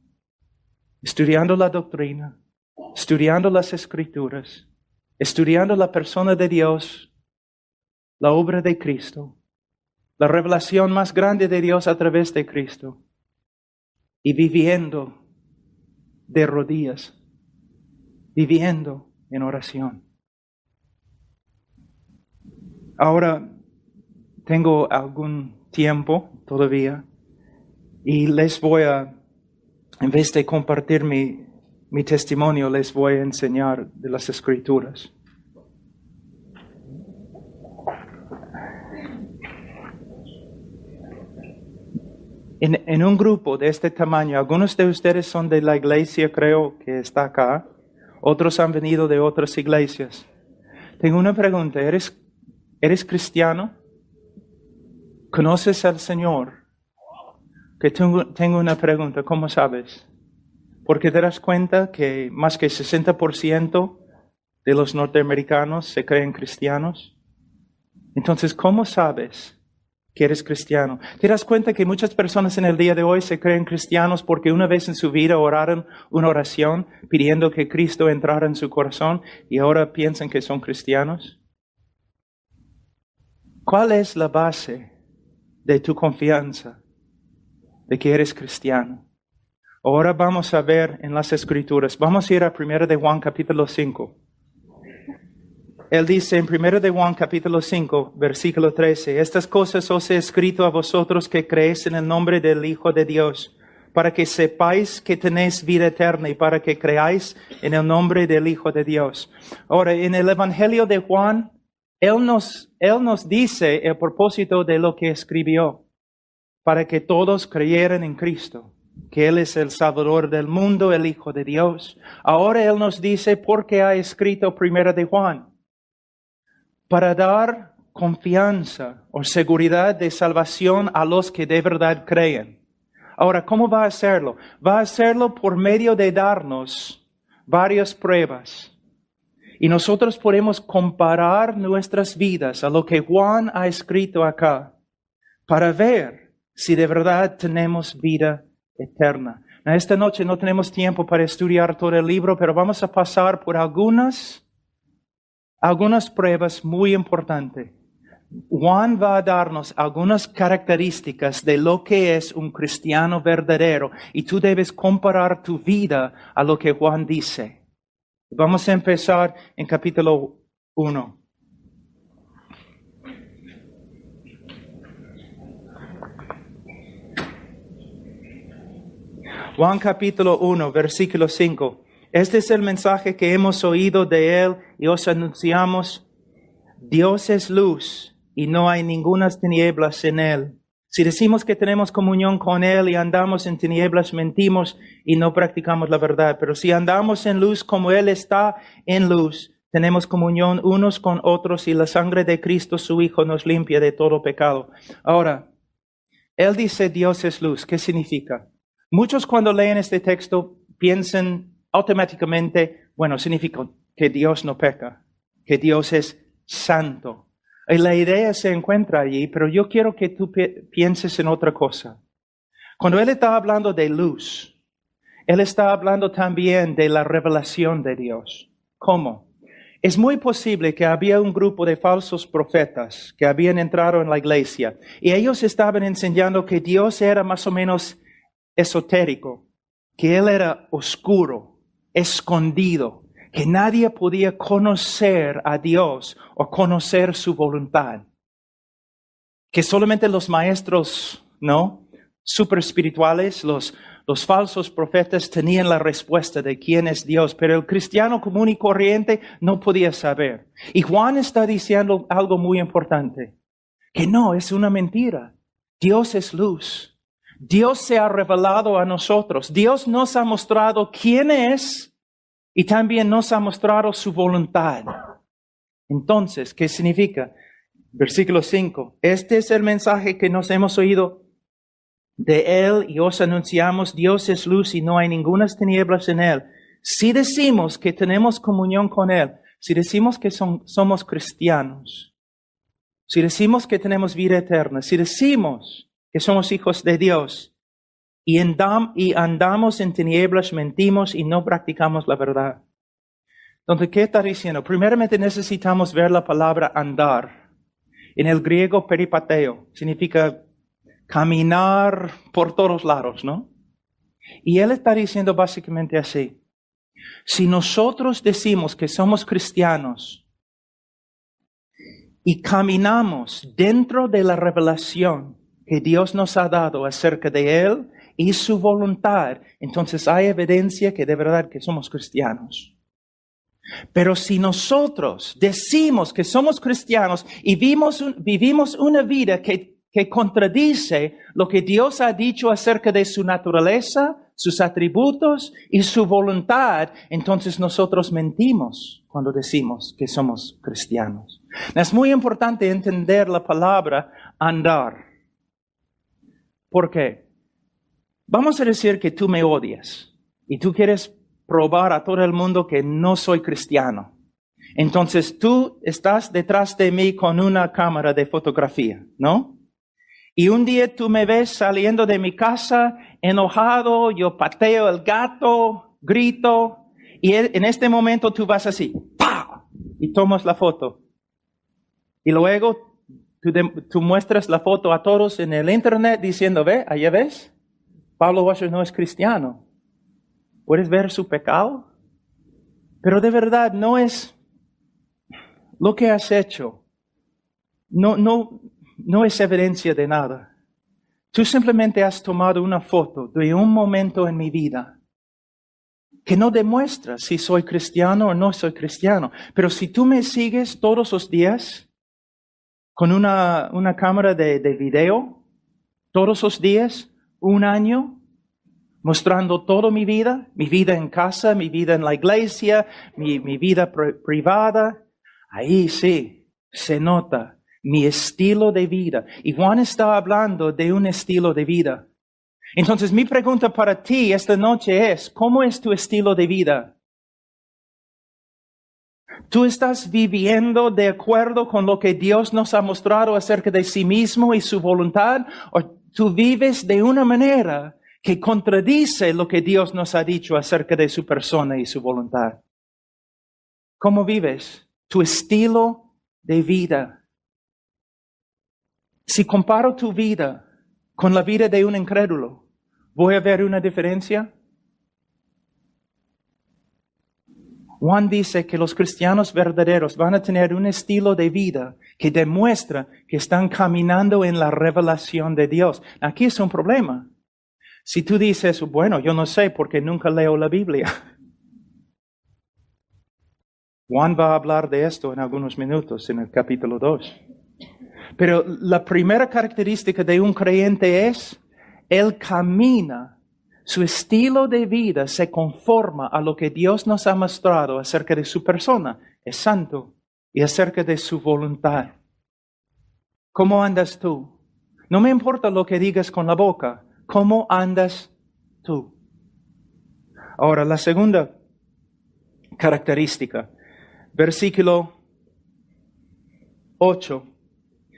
estudiando la doctrina, estudiando las Escrituras, estudiando la persona de Dios, la obra de Cristo, la revelación más grande de Dios a través de Cristo, y viviendo de rodillas, viviendo en oración. Ahora tengo algún tiempo todavía y les voy a, en vez de compartir mi testimonio, les voy a enseñar de las Escrituras. En un grupo de este tamaño, algunos de ustedes son de la iglesia, creo que está acá, otros han venido de otras iglesias. Tengo una pregunta, ¿eres cristiano? ¿Conoces al Señor? Que tengo una pregunta, ¿cómo sabes? Porque te das cuenta que más que 60% de los norteamericanos se creen cristianos. Entonces, ¿cómo sabes que eres cristiano? ¿Te das cuenta que muchas personas en el día de hoy se creen cristianos porque una vez en su vida oraron una oración pidiendo que Cristo entrara en su corazón y ahora piensan que son cristianos? ¿Cuál es la base de tu confianza de que eres cristiano? Ahora vamos a ver en las Escrituras. Vamos a ir a 1 de Juan capítulo 5. Él dice en 1 de Juan capítulo 5, versículo 13, estas cosas os he escrito a vosotros que creéis en el nombre del Hijo de Dios, para que sepáis que tenéis vida eterna y para que creáis en el nombre del Hijo de Dios. Ahora, en el Evangelio de Juan, Él nos dice el propósito de lo que escribió, para que todos creyeran en Cristo, que Él es el Salvador del mundo, el Hijo de Dios. Ahora Él nos dice por qué ha escrito 1 de Juan. Para dar confianza o seguridad de salvación a los que de verdad creen. Ahora, ¿cómo va a hacerlo? Va a hacerlo por medio de darnos varias pruebas. Y nosotros podemos comparar nuestras vidas a lo que Juan ha escrito acá para ver si de verdad tenemos vida eterna. Esta noche no tenemos tiempo para estudiar todo el libro, pero vamos a pasar por algunas pruebas muy importantes. Juan va a darnos algunas características de lo que es un cristiano verdadero y tú debes comparar tu vida a lo que Juan dice. Vamos a empezar en capítulo 1. Juan capítulo 1, versículo 5. Este es el mensaje que hemos oído de Él y os anunciamos. Dios es luz y no hay ninguna tinieblas en Él. Si decimos que tenemos comunión con Él y andamos en tinieblas, mentimos y no practicamos la verdad. Pero si andamos en luz como Él está en luz, tenemos comunión unos con otros y la sangre de Cristo, su Hijo, nos limpia de todo pecado. Ahora, Él dice Dios es luz. ¿Qué significa? Muchos cuando leen este texto piensan automáticamente, bueno, significa que Dios no peca, que Dios es santo. Y la idea se encuentra allí, pero yo quiero que tú pienses en otra cosa. Cuando Él está hablando de luz, Él está hablando también de la revelación de Dios. ¿Cómo? Es muy posible que había un grupo de falsos profetas que habían entrado en la iglesia y ellos estaban enseñando que Dios era más o menos esotérico, que Él era oscuro, escondido, que nadie podía conocer a Dios o conocer su voluntad. Que solamente los maestros, super espirituales, los falsos profetas tenían la respuesta de quién es Dios, pero el cristiano común y corriente no podía saber. Y Juan está diciendo algo muy importante, que no, es una mentira. Dios es luz. Dios se ha revelado a nosotros. Dios nos ha mostrado quién es y también nos ha mostrado su voluntad. Entonces, ¿qué significa? Versículo 5. Este es el mensaje que nos hemos oído de Él y os anunciamos. Dios es luz y no hay ninguna tinieblas en Él. Si decimos que tenemos comunión con Él, si decimos que somos cristianos, si decimos que tenemos vida eterna, si decimos que somos hijos de Dios, y andamos en tinieblas, mentimos y no practicamos la verdad. Entonces, ¿qué está diciendo? Primeramente necesitamos ver la palabra andar. En el griego peripateo significa caminar por todos lados, ¿no? Y él está diciendo básicamente así. Si nosotros decimos que somos cristianos y caminamos dentro de la revelación que Dios nos ha dado acerca de Él y su voluntad, entonces hay evidencia que de verdad que somos cristianos. Pero si nosotros decimos que somos cristianos y vivimos una vida que contradice lo que Dios ha dicho acerca de su naturaleza, sus atributos y su voluntad, entonces nosotros mentimos cuando decimos que somos cristianos. Es muy importante entender la palabra andar. ¿Por qué? Vamos a decir que tú me odias y tú quieres probar a todo el mundo que no soy cristiano. Entonces tú estás detrás de mí con una cámara de fotografía, ¿no? Y un día tú me ves saliendo de mi casa enojado, yo pateo el gato, grito, y en este momento tú vas así, ¡pah! Y tomas la foto. Y luego tú muestras la foto a todos en el internet diciendo, ve, allá ves, Pablo Washer no es cristiano. ¿Puedes ver su pecado? Pero de verdad no es lo que has hecho. No es evidencia de nada. Tú simplemente has tomado una foto de un momento en mi vida que no demuestra si soy cristiano o no soy cristiano. Pero si tú me sigues todos los días con una cámara de video, todos los días, un año, mostrando toda mi vida en casa, mi vida en la iglesia, mi vida privada, ahí sí se nota mi estilo de vida. Y Juan está hablando de un estilo de vida. Entonces mi pregunta para ti esta noche es, ¿cómo es tu estilo de vida? ¿Tú estás viviendo de acuerdo con lo que Dios nos ha mostrado acerca de sí mismo y su voluntad? ¿O tú vives de una manera que contradice lo que Dios nos ha dicho acerca de su persona y su voluntad? ¿Cómo vives? Tu estilo de vida. Si comparo tu vida con la vida de un incrédulo, ¿voy a ver una diferencia? Juan dice que los cristianos verdaderos van a tener un estilo de vida que demuestra que están caminando en la revelación de Dios. Aquí es un problema. Si tú dices, bueno, yo no sé porque nunca leo la Biblia. Juan va a hablar de esto en algunos minutos en el capítulo 2. Pero la primera característica de un creyente es, él camina, su estilo de vida se conforma a lo que Dios nos ha mostrado acerca de su persona, es santo, y acerca de su voluntad. ¿Cómo andas tú? No me importa lo que digas con la boca, ¿cómo andas tú? Ahora, la segunda característica, versículo 8.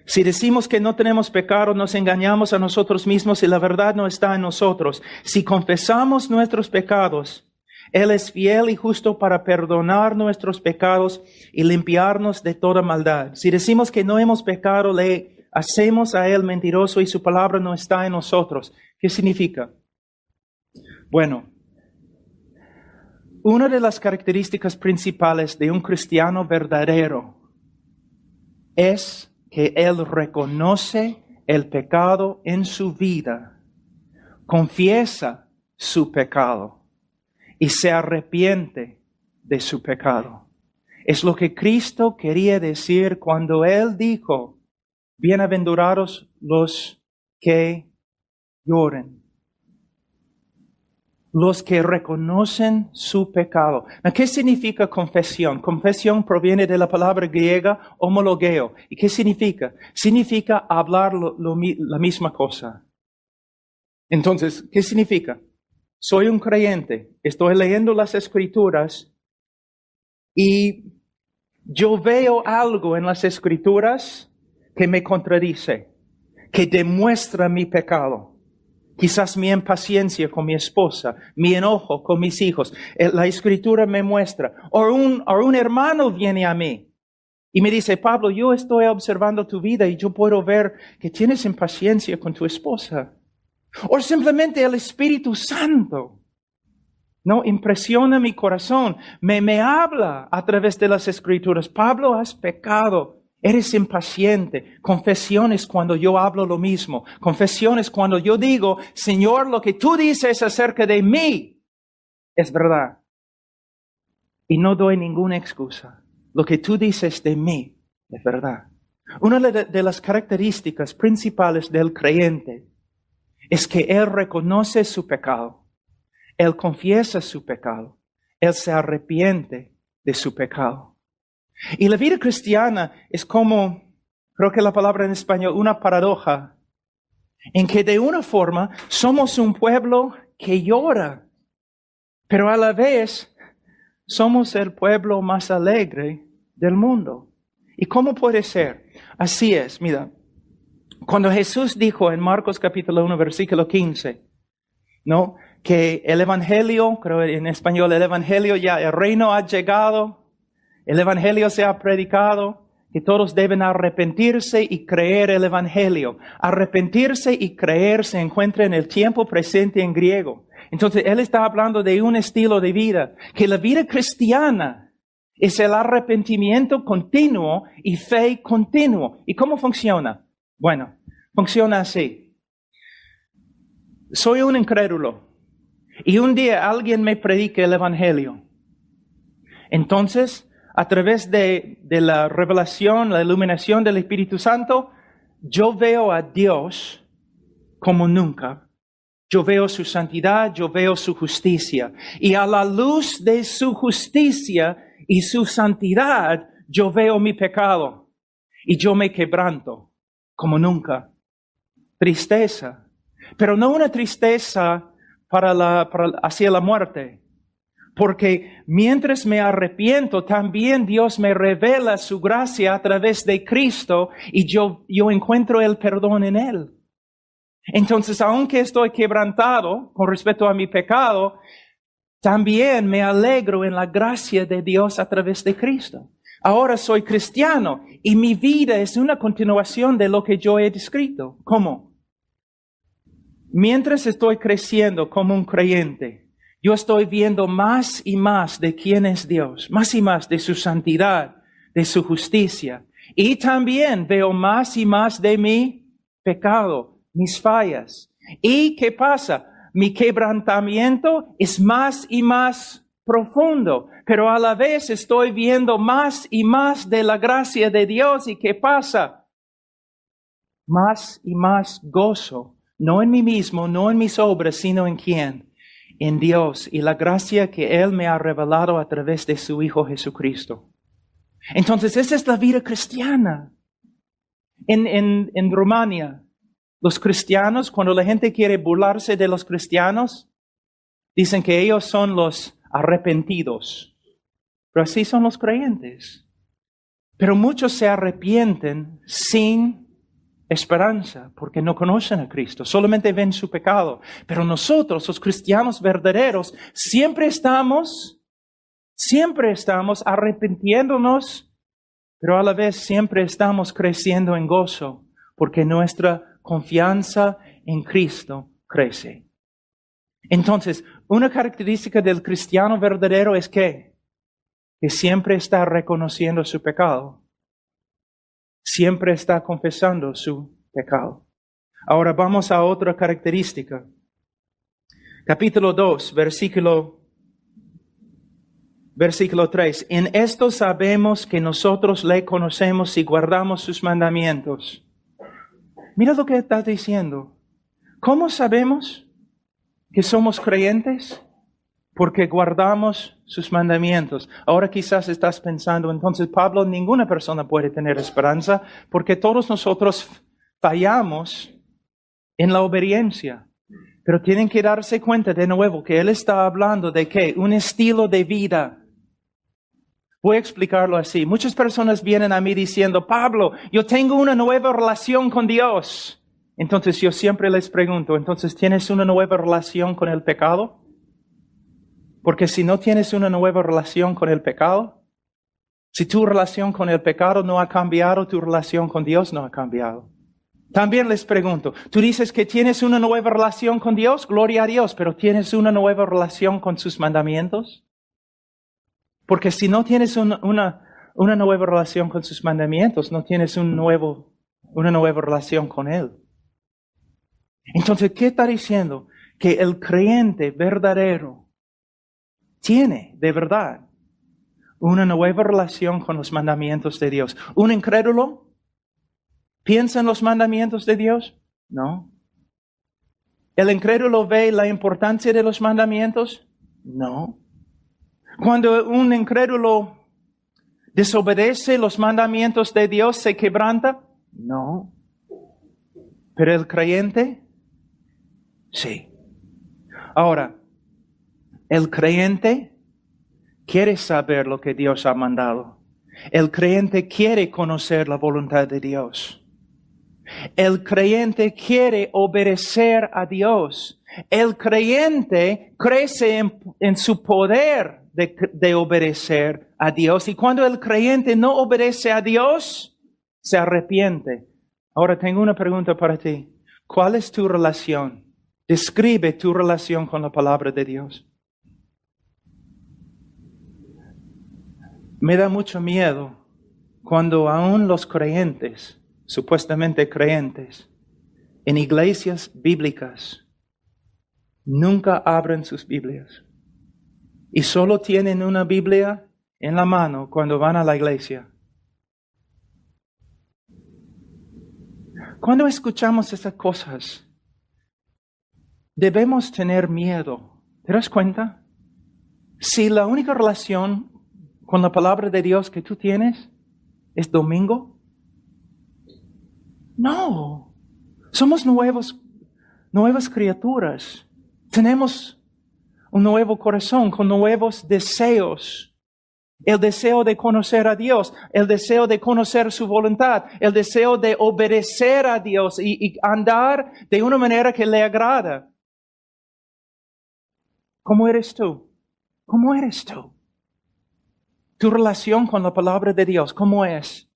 Si decimos que no tenemos pecado, nos engañamos a nosotros mismos y la verdad no está en nosotros. Si confesamos nuestros pecados, Él es fiel y justo para perdonar nuestros pecados y limpiarnos de toda maldad. Si decimos que no hemos pecado, le hacemos a Él mentiroso y su palabra no está en nosotros. ¿Qué significa? Bueno, una de las características principales de un cristiano verdadero es que él reconoce el pecado en su vida, confiesa su pecado y se arrepiente de su pecado. Es lo que Cristo quería decir cuando Él dijo, bienaventurados los que lloren. Los que reconocen su pecado. ¿Qué significa confesión? Confesión proviene de la palabra griega homologeo. ¿Y qué significa? Significa hablar la misma cosa. Entonces, ¿qué significa? Soy un creyente, estoy leyendo las Escrituras y yo veo algo en las Escrituras que me contradice, que demuestra mi pecado, Quizás mi impaciencia con mi esposa, mi enojo con mis hijos. La Escritura me muestra. O un hermano viene a mí y me dice, Pablo, yo estoy observando tu vida y yo puedo ver que tienes impaciencia con tu esposa. O simplemente el Espíritu Santo, ¿no? Impresiona mi corazón, me habla a través de las Escrituras. Pablo, has pecado. Eres impaciente. Confesiones cuando yo hablo lo mismo. Confesiones cuando yo digo, Señor, lo que tú dices acerca de mí es verdad. Y no doy ninguna excusa. Lo que tú dices de mí es verdad. Una de las características principales del creyente es que él reconoce su pecado. Él confiesa su pecado. Él se arrepiente de su pecado. Y la vida cristiana es como, creo que la palabra en español, una paradoja, en que de una forma somos un pueblo que llora, pero a la vez somos el pueblo más alegre del mundo. ¿Y cómo puede ser? Así es, mira, cuando Jesús dijo en Marcos capítulo 1, versículo 15, ¿no? Que el evangelio, creo en español, el evangelio ya, el reino ha llegado. El Evangelio se ha predicado, que todos deben arrepentirse y creer el Evangelio. Arrepentirse y creer se encuentra en el tiempo presente en griego. Entonces, él está hablando de un estilo de vida, que la vida cristiana es el arrepentimiento continuo y fe continuo. ¿Y cómo funciona? Bueno, funciona así. Soy un incrédulo y un día alguien me predica el Evangelio. Entonces, a través de la revelación, la iluminación del Espíritu Santo, yo veo a Dios como nunca. Yo veo su santidad, yo veo su justicia. Y a la luz de su justicia y su santidad, yo veo mi pecado. Y yo me quebranto como nunca. Tristeza. Pero no una tristeza hacia la muerte. Porque mientras me arrepiento, también Dios me revela su gracia a través de Cristo y yo encuentro el perdón en Él. Entonces, aunque estoy quebrantado con respecto a mi pecado, también me alegro en la gracia de Dios a través de Cristo. Ahora soy cristiano y mi vida es una continuación de lo que yo he descrito. ¿Cómo? Mientras estoy creciendo como un creyente, yo estoy viendo más y más de quién es Dios, más y más de su santidad, de su justicia. Y también veo más y más de mi pecado, mis fallas. ¿Y qué pasa? Mi quebrantamiento es más y más profundo, pero a la vez estoy viendo más y más de la gracia de Dios. ¿Y qué pasa? Más y más gozo, no en mí mismo, no en mis obras, sino en quién. En Dios y la gracia que Él me ha revelado a través de su Hijo Jesucristo. Entonces, esa es la vida cristiana. En Rumania, los cristianos, cuando la gente quiere burlarse de los cristianos, dicen que ellos son los arrepentidos. Pero así son los creyentes. Pero muchos se arrepienten sin esperanza, porque no conocen a Cristo, solamente ven su pecado. Pero nosotros, los cristianos verdaderos, siempre estamos arrepintiéndonos, pero a la vez siempre estamos creciendo en gozo, porque nuestra confianza en Cristo crece. Entonces, una característica del cristiano verdadero es que siempre está reconociendo su pecado. Siempre está confesando su pecado. Ahora vamos a otra característica. Capítulo 2, versículo 3. En esto sabemos que nosotros le conocemos y guardamos sus mandamientos. Mira lo que está diciendo. ¿Cómo sabemos que somos creyentes? Porque guardamos sus mandamientos. Ahora quizás estás pensando, entonces Pablo, ninguna persona puede tener esperanza porque todos nosotros fallamos en la obediencia. Pero tienen que darse cuenta de nuevo que él está hablando de ¿qué? Un estilo de vida. Voy a explicarlo así. Muchas personas vienen a mí diciendo, Pablo, yo tengo una nueva relación con Dios. Entonces yo siempre les pregunto, entonces, ¿tienes una nueva relación con el pecado? Porque si no tienes una nueva relación con el pecado, si tu relación con el pecado no ha cambiado, tu relación con Dios no ha cambiado. También les pregunto, tú dices que tienes una nueva relación con Dios, gloria a Dios, pero ¿tienes una nueva relación con sus mandamientos? Porque si no tienes una nueva relación con sus mandamientos, no tienes una nueva relación con Él. Entonces, ¿qué está diciendo? Que el creyente verdadero tiene, de verdad, una nueva relación con los mandamientos de Dios. ¿Un incrédulo piensa en los mandamientos de Dios? No. ¿El incrédulo ve la importancia de los mandamientos? No. Cuando un incrédulo desobedece los mandamientos de Dios, ¿se quebranta? No. Pero el creyente, sí. Ahora, el creyente quiere saber lo que Dios ha mandado. El creyente quiere conocer la voluntad de Dios. El creyente quiere obedecer a Dios. El creyente crece en su poder de obedecer a Dios. Y cuando el creyente no obedece a Dios, se arrepiente. Ahora tengo una pregunta para ti. ¿Cuál es tu relación? Describe tu relación con la palabra de Dios. Me da mucho miedo cuando aún los creyentes, supuestamente creyentes, en iglesias bíblicas, nunca abren sus Biblias. Y solo tienen una Biblia en la mano cuando van a la iglesia. Cuando escuchamos esas cosas, debemos tener miedo. ¿Te das cuenta? Si la única relación con la palabra de Dios que tú tienes es domingo, no. Somos nuevas criaturas. Tenemos un nuevo corazón con nuevos deseos. El deseo de conocer a Dios, el deseo de conocer su voluntad, el deseo de obedecer a Dios y andar de una manera que le agrada. ¿Cómo eres tú? ¿Cómo eres tú? Tu relación con la palabra de Dios, ¿cómo es?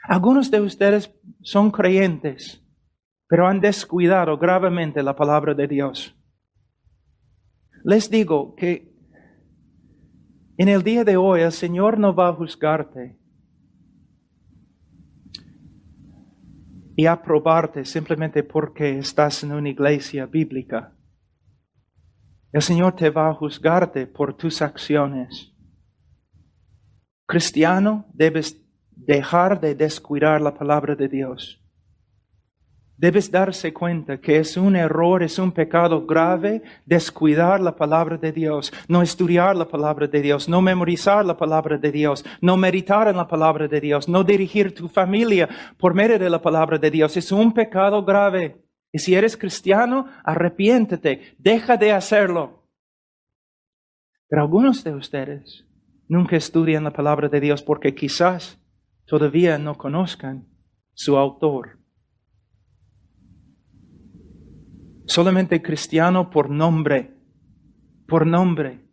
Algunos de ustedes son creyentes, pero han descuidado gravemente la palabra de Dios. Les digo que en el día de hoy el Señor no va a juzgarte y aprobarte simplemente porque estás en una iglesia bíblica. El Señor te va a juzgarte por tus acciones. Cristiano, debes dejar de descuidar la palabra de Dios. Debes darse cuenta que es un error, es un pecado grave descuidar la palabra de Dios, no estudiar la palabra de Dios, no memorizar la palabra de Dios, no meditar en la palabra de Dios, no dirigir tu familia por medio de la palabra de Dios. Es un pecado grave. Y si eres cristiano, arrepiéntete, deja de hacerlo. Pero algunos de ustedes nunca estudian la palabra de Dios porque quizás todavía no conozcan su autor. Solamente cristiano por nombre. Por nombre.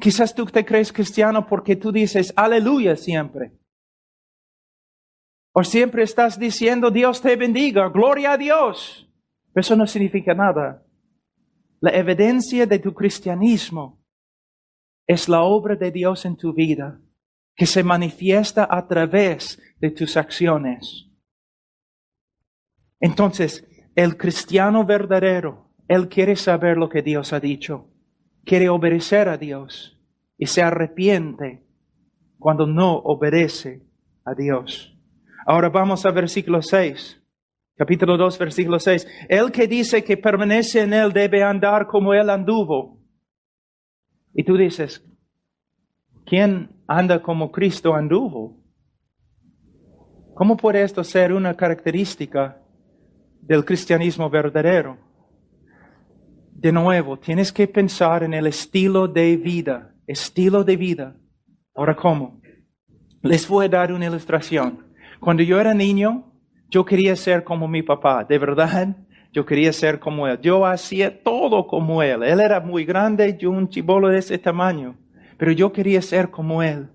Quizás tú te crees cristiano porque tú dices aleluya siempre. O siempre estás diciendo Dios te bendiga, gloria a Dios. Pero eso no significa nada. La evidencia de tu cristianismo es la obra de Dios en tu vida, que se manifiesta a través de tus acciones. Entonces, el cristiano verdadero, él quiere saber lo que Dios ha dicho, quiere obedecer a Dios y se arrepiente cuando no obedece a Dios. Ahora vamos a versículo 6, capítulo 2, versículo 6. El que dice que permanece en él debe andar como él anduvo. Y tú dices, ¿quién anda como Cristo anduvo? ¿Cómo puede esto ser una característica del cristianismo verdadero? De nuevo, tienes que pensar en el estilo de vida. Estilo de vida. Ahora, ¿cómo? Les voy a dar una ilustración. Cuando yo era niño, Yo quería ser como mi papá, de verdad. Yo quería ser como él. Yo hacía todo como él. Él era muy grande, yo un chibolo de ese tamaño. Pero yo quería ser como él.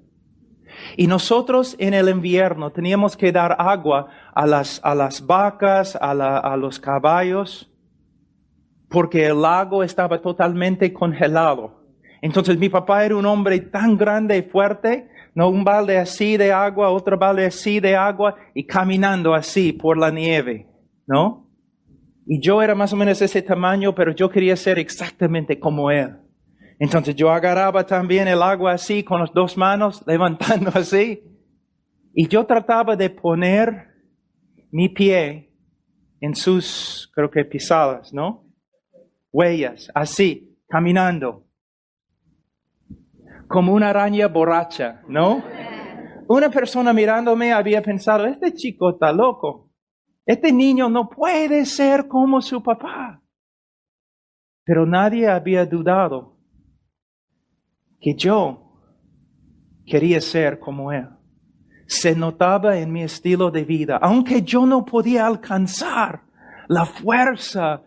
Y nosotros en el invierno teníamos que dar agua a las vacas, a los caballos, porque el lago estaba totalmente congelado. Entonces mi papá era un hombre tan grande y fuerte, no un balde así de agua, otro balde así de agua, y caminando así por la nieve, ¿no? Y yo era más o menos ese tamaño, pero yo quería ser exactamente como él. Entonces yo agarraba también el agua así, con las dos manos, levantando así. Y yo trataba de poner mi pie en sus, creo que pisadas, ¿no? Huellas, así, caminando. Como una araña borracha, ¿no? Una persona mirándome había pensado, este chico está loco. Este niño no puede ser como su papá. Pero nadie había dudado que yo quería ser como él. Se notaba en mi estilo de vida, aunque yo no podía alcanzar la fuerza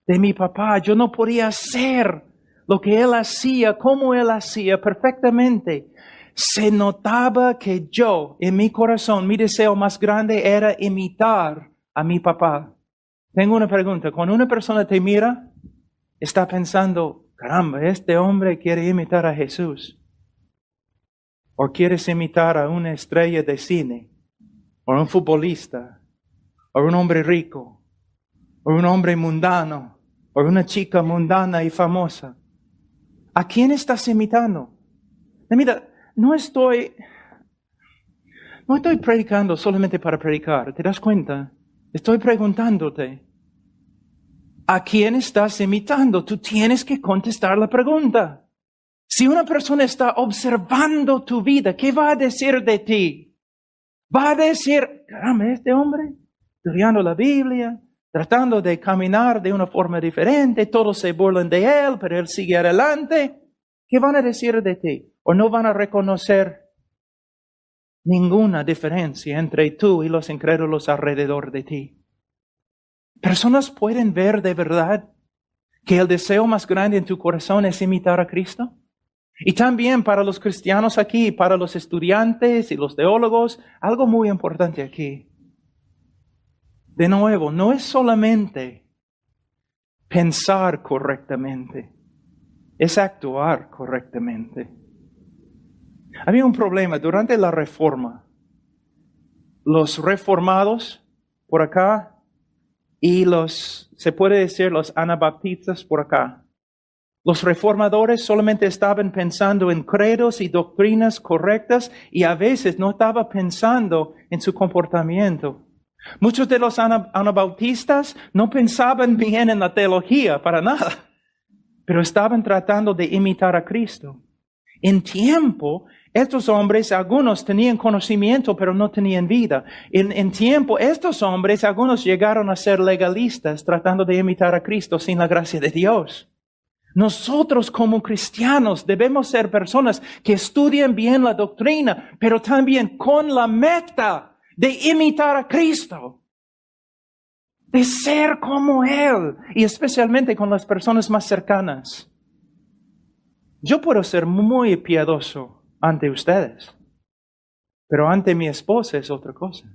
de mi papá, yo no podía hacer lo que él hacía, como él hacía perfectamente. Se notaba que yo, en mi corazón, mi deseo más grande era imitar a mi papá. Tengo una pregunta. Cuando una persona te mira, está pensando, caramba, este hombre quiere imitar a Jesús. O quieres imitar a una estrella de cine, o un futbolista, o un hombre rico, o un hombre mundano, o una chica mundana y famosa. ¿A quién estás imitando? Mira, no estoy predicando solamente para predicar, ¿te das cuenta? Estoy preguntándote, ¿a quién estás imitando? Tú tienes que contestar la pregunta. Si una persona está observando tu vida, ¿qué va a decir de ti? Va a decir, caramba, este hombre, estudiando la Biblia, tratando de caminar de una forma diferente, todos se burlan de él, pero él sigue adelante. ¿Qué van a decir de ti? ¿O no van a reconocer ninguna diferencia entre tú y los incrédulos alrededor de ti? Personas pueden ver de verdad que el deseo más grande en tu corazón es imitar a Cristo. Y también para los cristianos aquí, para los estudiantes y los teólogos, algo muy importante aquí. De nuevo, no es solamente pensar correctamente, es actuar correctamente. Había un problema durante la Reforma. Los reformados por acá y se puede decir, los anabaptistas por acá. Los reformadores solamente estaban pensando en credos y doctrinas correctas y a veces no estaban pensando en su comportamiento. Muchos de los anabautistas no pensaban bien en la teología para nada, pero estaban tratando de imitar a Cristo. En tiempo, estos hombres, algunos tenían conocimiento, pero no tenían vida. En tiempo, estos hombres, algunos llegaron a ser legalistas, tratando de imitar a Cristo sin la gracia de Dios. Nosotros como cristianos debemos ser personas que estudien bien la doctrina, pero también con la meta de imitar a Cristo, de ser como Él, y especialmente con las personas más cercanas. Yo puedo ser muy piadoso ante ustedes, pero ante mi esposa es otra cosa.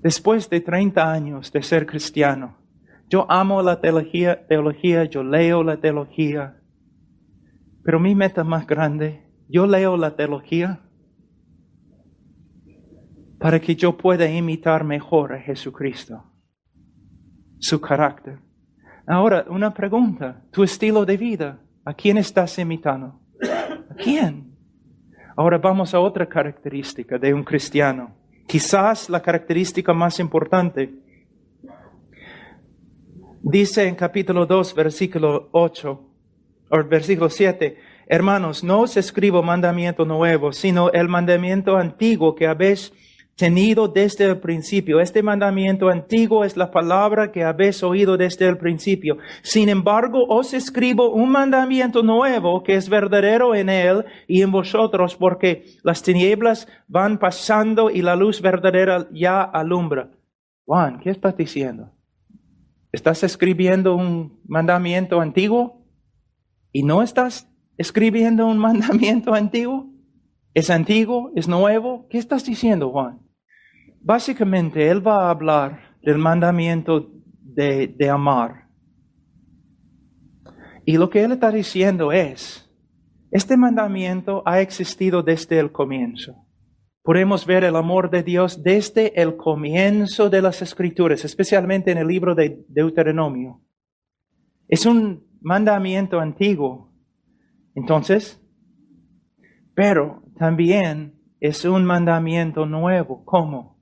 Después de 30 años de ser cristiano, yo amo la teología, yo leo la teología, pero mi meta más grande, yo leo la teología para que yo pueda imitar mejor a Jesucristo, su carácter. Ahora, una pregunta, tu estilo de vida, ¿a quién estás imitando? ¿A quién? Ahora vamos a otra característica de un cristiano, quizás la característica más importante. Dice en capítulo 2, versículo 8, o versículo 7, hermanos, no os escribo mandamiento nuevo, sino el mandamiento antiguo que habéis tenido desde el principio. Este mandamiento antiguo es la palabra que habéis oído desde el principio. Sin embargo, os escribo un mandamiento nuevo que es verdadero en él y en vosotros, porque las tinieblas van pasando y la luz verdadera ya alumbra. Juan, ¿qué estás diciendo? ¿Estás escribiendo un mandamiento antiguo? ¿Y no estás escribiendo un mandamiento antiguo? ¿Es antiguo? ¿Es nuevo? ¿Qué estás diciendo, Juan? Básicamente, él va a hablar del mandamiento de amar. Y lo que él está diciendo es, este mandamiento ha existido desde el comienzo. Podemos ver el amor de Dios desde el comienzo de las Escrituras, especialmente en el libro de Deuteronomio. Es un mandamiento antiguo, entonces, pero también es un mandamiento nuevo. ¿Cómo?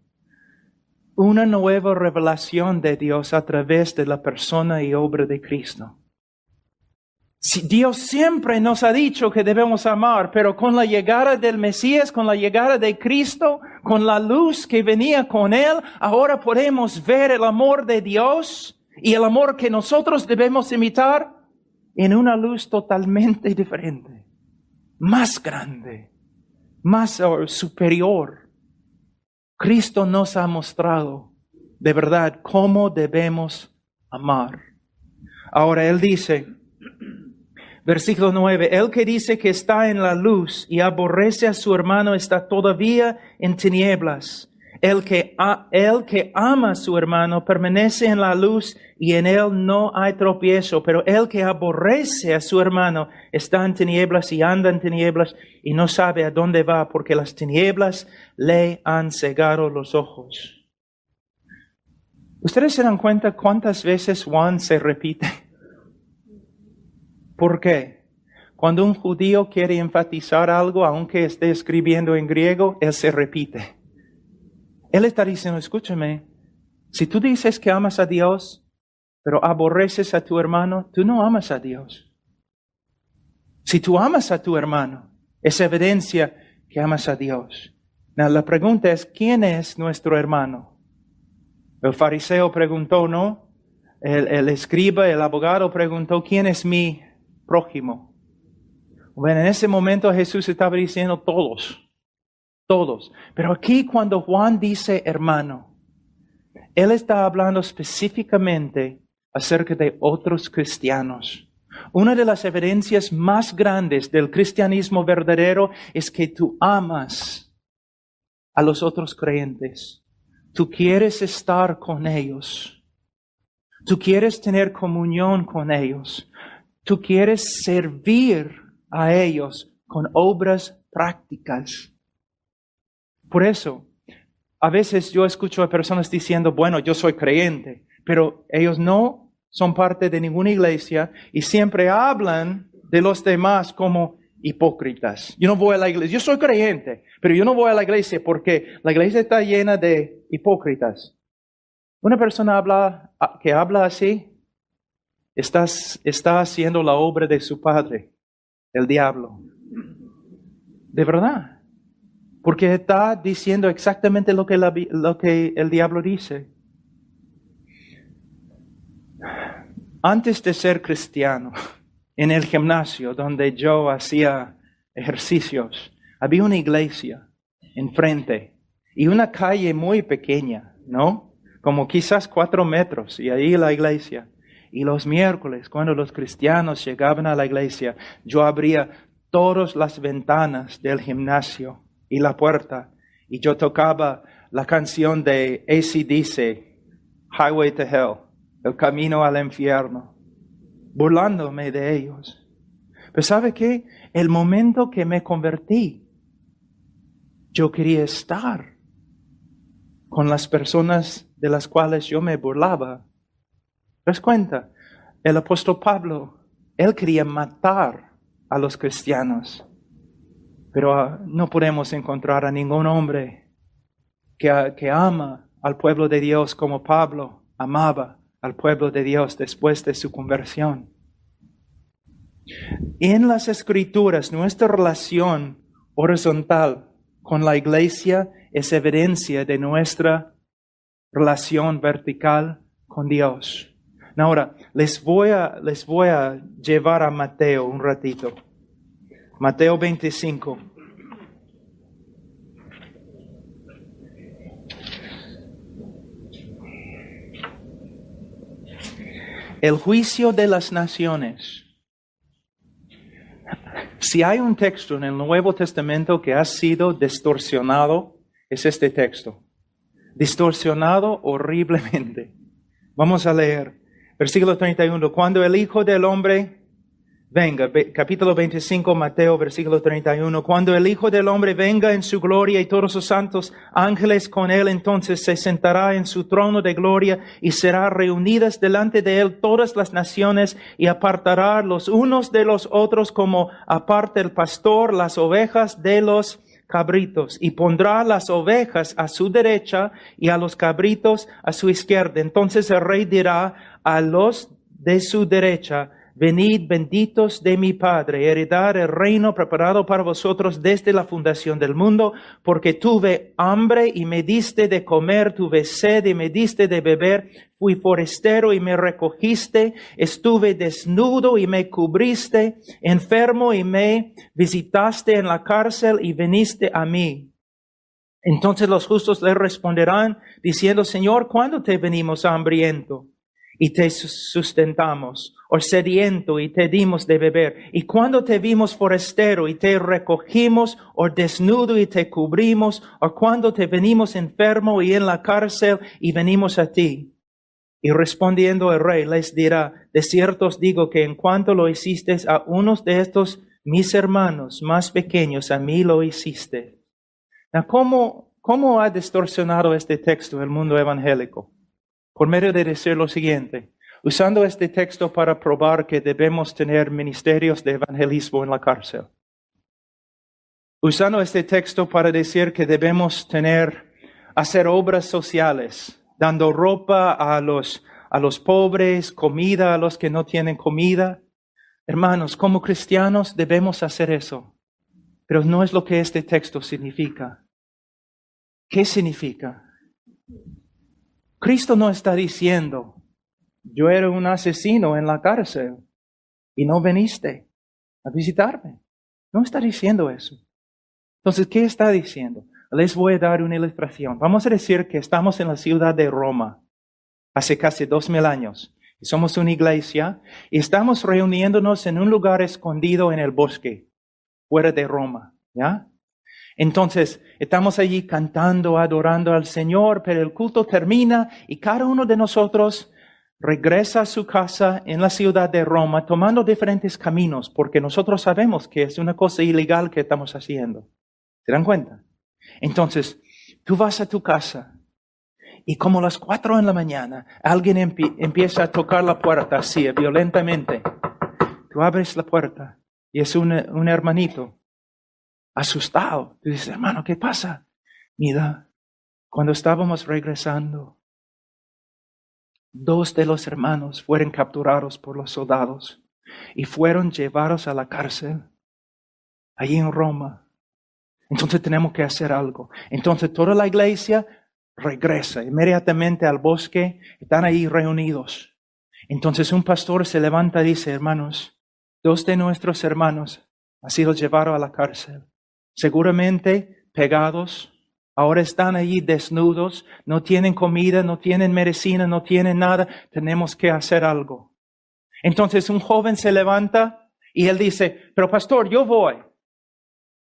Una nueva revelación de Dios a través de la persona y obra de Cristo. Dios siempre nos ha dicho que debemos amar, pero con la llegada del Mesías, con la llegada de Cristo, con la luz que venía con Él, ahora podemos ver el amor de Dios y el amor que nosotros debemos imitar en una luz totalmente diferente, más grande, más superior. Cristo nos ha mostrado de verdad cómo debemos amar. Ahora Él dice, versículo 9, el que dice que está en la luz y aborrece a su hermano está todavía en tinieblas. El que ama a su hermano permanece en la luz y en él no hay tropiezo. Pero el que aborrece a su hermano está en tinieblas y anda en tinieblas y no sabe a dónde va porque las tinieblas le han cegado los ojos. ¿Ustedes se dan cuenta cuántas veces Juan se repite? ¿Por qué? Cuando un judío quiere enfatizar algo, aunque esté escribiendo en griego, él se repite. Él está diciendo, escúchame, si tú dices que amas a Dios, pero aborreces a tu hermano, tú no amas a Dios. Si tú amas a tu hermano, es evidencia que amas a Dios. Now, la pregunta es, ¿quién es nuestro hermano? El fariseo preguntó, ¿no? El escriba, el abogado preguntó, ¿quién es mi prójimo? Bueno, en ese momento Jesús estaba diciendo todos. Pero aquí cuando Juan dice hermano, él está hablando específicamente acerca de otros cristianos. Una de las evidencias más grandes del cristianismo verdadero es que tú amas a los otros creyentes. Tú quieres estar con ellos. Tú quieres tener comunión con ellos. Tú quieres servir a ellos con obras prácticas. Por eso, a veces yo escucho a personas diciendo, bueno, yo soy creyente, pero ellos no son parte de ninguna iglesia y siempre hablan de los demás como hipócritas. Yo no voy a la iglesia, yo soy creyente, pero yo no voy a la iglesia porque la iglesia está llena de hipócritas. Una persona que habla así, está haciendo la obra de su padre, el diablo. De verdad. Porque está diciendo exactamente lo que el diablo dice. Antes de ser cristiano, en el gimnasio donde yo hacía ejercicios, había una iglesia enfrente y una calle muy pequeña, ¿no? Como quizás 4 metros, y ahí la iglesia. Y los miércoles, cuando los cristianos llegaban a la iglesia, yo abría todas las ventanas del gimnasio y la puerta, y yo tocaba la canción de AC/DC, Highway to Hell, el camino al infierno, burlándome de ellos. Pero ¿sabe qué? El momento que me convertí, yo quería estar con las personas de las cuales yo me burlaba. ¿Te das cuenta? El apóstol Pablo, él quería matar a los cristianos. Pero no podemos encontrar a ningún hombre que ama al pueblo de Dios como Pablo amaba al pueblo de Dios después de su conversión. En las Escrituras, nuestra relación horizontal con la iglesia es evidencia de nuestra relación vertical con Dios. Ahora, les voy a llevar a Mateo un ratito. Mateo 25. El juicio de las naciones. Si hay un texto en el Nuevo Testamento que ha sido distorsionado, es este texto. Distorsionado horriblemente. Vamos a leer. Versículo 31. Cuando el Hijo del Hombre venga, capítulo 25, Mateo, versículo 31. Cuando el Hijo del Hombre venga en su gloria y todos sus santos ángeles con él, entonces se sentará en su trono de gloria y será reunidas delante de él todas las naciones y apartará los unos de los otros como aparta el pastor las ovejas de los cabritos, y pondrá las ovejas a su derecha y a los cabritos a su izquierda. Entonces el rey dirá a los de su derecha: venid, benditos de mi Padre, heredad el reino preparado para vosotros desde la fundación del mundo, porque tuve hambre y me diste de comer, tuve sed y me diste de beber, fui forastero y me recogiste, estuve desnudo y me cubriste, enfermo y me visitaste en la cárcel y viniste a mí. Entonces los justos le responderán diciendo: Señor, ¿cuándo te venimos hambriento y te sustentamos, o sediento y te dimos de beber? ¿Y cuando te vimos forastero y te recogimos, o desnudo y te cubrimos, o cuando te venimos enfermo y en la cárcel y venimos a ti? Y respondiendo el rey les dirá: de cierto os digo que en cuanto lo hiciste a unos de estos mis hermanos más pequeños, a mí lo hiciste. ¿Cómo ha distorsionado este texto el mundo evangélico? Por medio de decir lo siguiente: usando este texto para probar que debemos tener ministerios de evangelismo en la cárcel. Usando este texto para decir que debemos hacer obras sociales, dando ropa a los pobres, comida a los que no tienen comida. Hermanos, como cristianos debemos hacer eso. Pero no es lo que este texto significa. ¿Qué significa? Cristo no está diciendo: yo era un asesino en la cárcel y no viniste a visitarme. No está diciendo eso. Entonces, ¿qué está diciendo? Les voy a dar una ilustración. Vamos a decir que estamos en la ciudad de Roma hace casi 2000 años. Y somos una iglesia y estamos reuniéndonos en un lugar escondido en el bosque, fuera de Roma, ¿ya? Entonces, estamos allí cantando, adorando al Señor, pero el culto termina y cada uno de nosotros regresa a su casa en la ciudad de Roma tomando diferentes caminos, porque nosotros sabemos que es una cosa ilegal que estamos haciendo. ¿Se dan cuenta? Entonces, tú vas a tu casa y como a las 4 de la mañana, alguien empieza a tocar la puerta así, violentamente. Tú abres la puerta y es un hermanito asustado. Tú dices: hermano, ¿qué pasa? Mira, cuando estábamos regresando, 2 de los hermanos fueron capturados por los soldados y fueron llevados a la cárcel, allí en Roma. Entonces tenemos que hacer algo. Entonces toda la iglesia regresa inmediatamente al bosque, están ahí reunidos. Entonces un pastor se levanta y dice: hermanos, 2 de nuestros hermanos han sido llevados a la cárcel. Seguramente pegados, ahora están allí desnudos, no tienen comida, no tienen medicina, no tienen nada, tenemos que hacer algo. Entonces un joven se levanta y él dice: pero pastor, yo voy.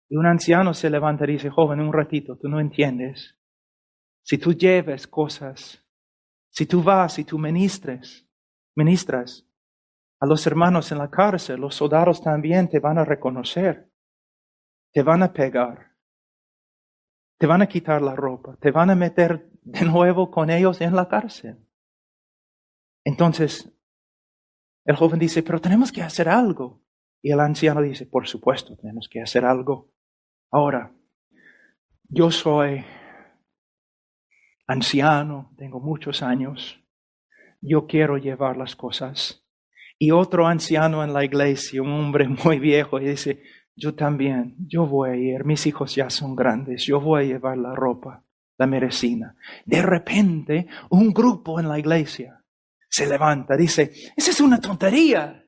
Y un anciano se levanta y dice: joven, un ratito, tú no entiendes. Si tú lleves cosas, si tú vas y tú ministras a los hermanos en la cárcel, los soldados también te van a reconocer. Te van a pegar, te van a quitar la ropa, te van a meter de nuevo con ellos en la cárcel. Entonces, el joven dice: pero tenemos que hacer algo. Y el anciano dice: por supuesto, tenemos que hacer algo. Ahora, yo soy anciano, tengo muchos años, yo quiero llevar las cosas. Y otro anciano en la iglesia, un hombre muy viejo, y dice: yo también, yo voy a ir, mis hijos ya son grandes, yo voy a llevar la ropa, la medicina. De repente, un grupo en la iglesia se levanta, dice, esa es una tontería.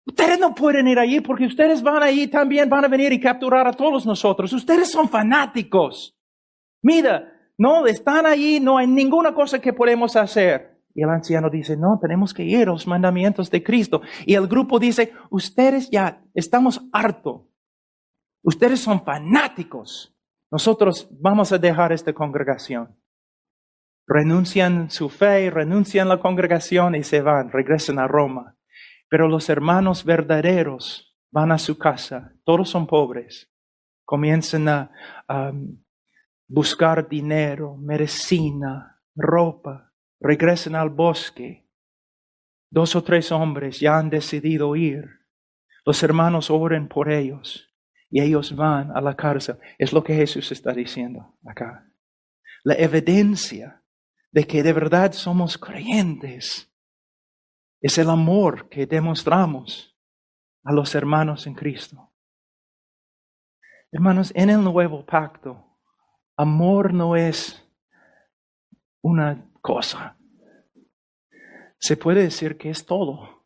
Ustedes no pueden ir allí porque ustedes van allí también, van a venir y capturar a todos nosotros. Ustedes son fanáticos. Mira, no, están allí, no hay ninguna cosa que podemos hacer. Y el anciano dice, no, tenemos que ir a los mandamientos de Cristo. Y el grupo dice, ustedes ya estamos hartos. Ustedes son fanáticos. Nosotros vamos a dejar esta congregación. Renuncian su fe, renuncian la congregación y se van, regresan a Roma. Pero los hermanos verdaderos van a su casa. Todos son pobres. Comienzan a buscar dinero, medicina, ropa. Regresan al bosque. 2 o 3 hombres ya han decidido ir. Los hermanos oren por ellos y ellos van a la cárcel. Es lo que Jesús está diciendo acá. La evidencia de que de verdad somos creyentes es el amor que demostramos a los hermanos en Cristo. Hermanos, en el nuevo pacto, amor no es una cosa. Se puede decir que es todo.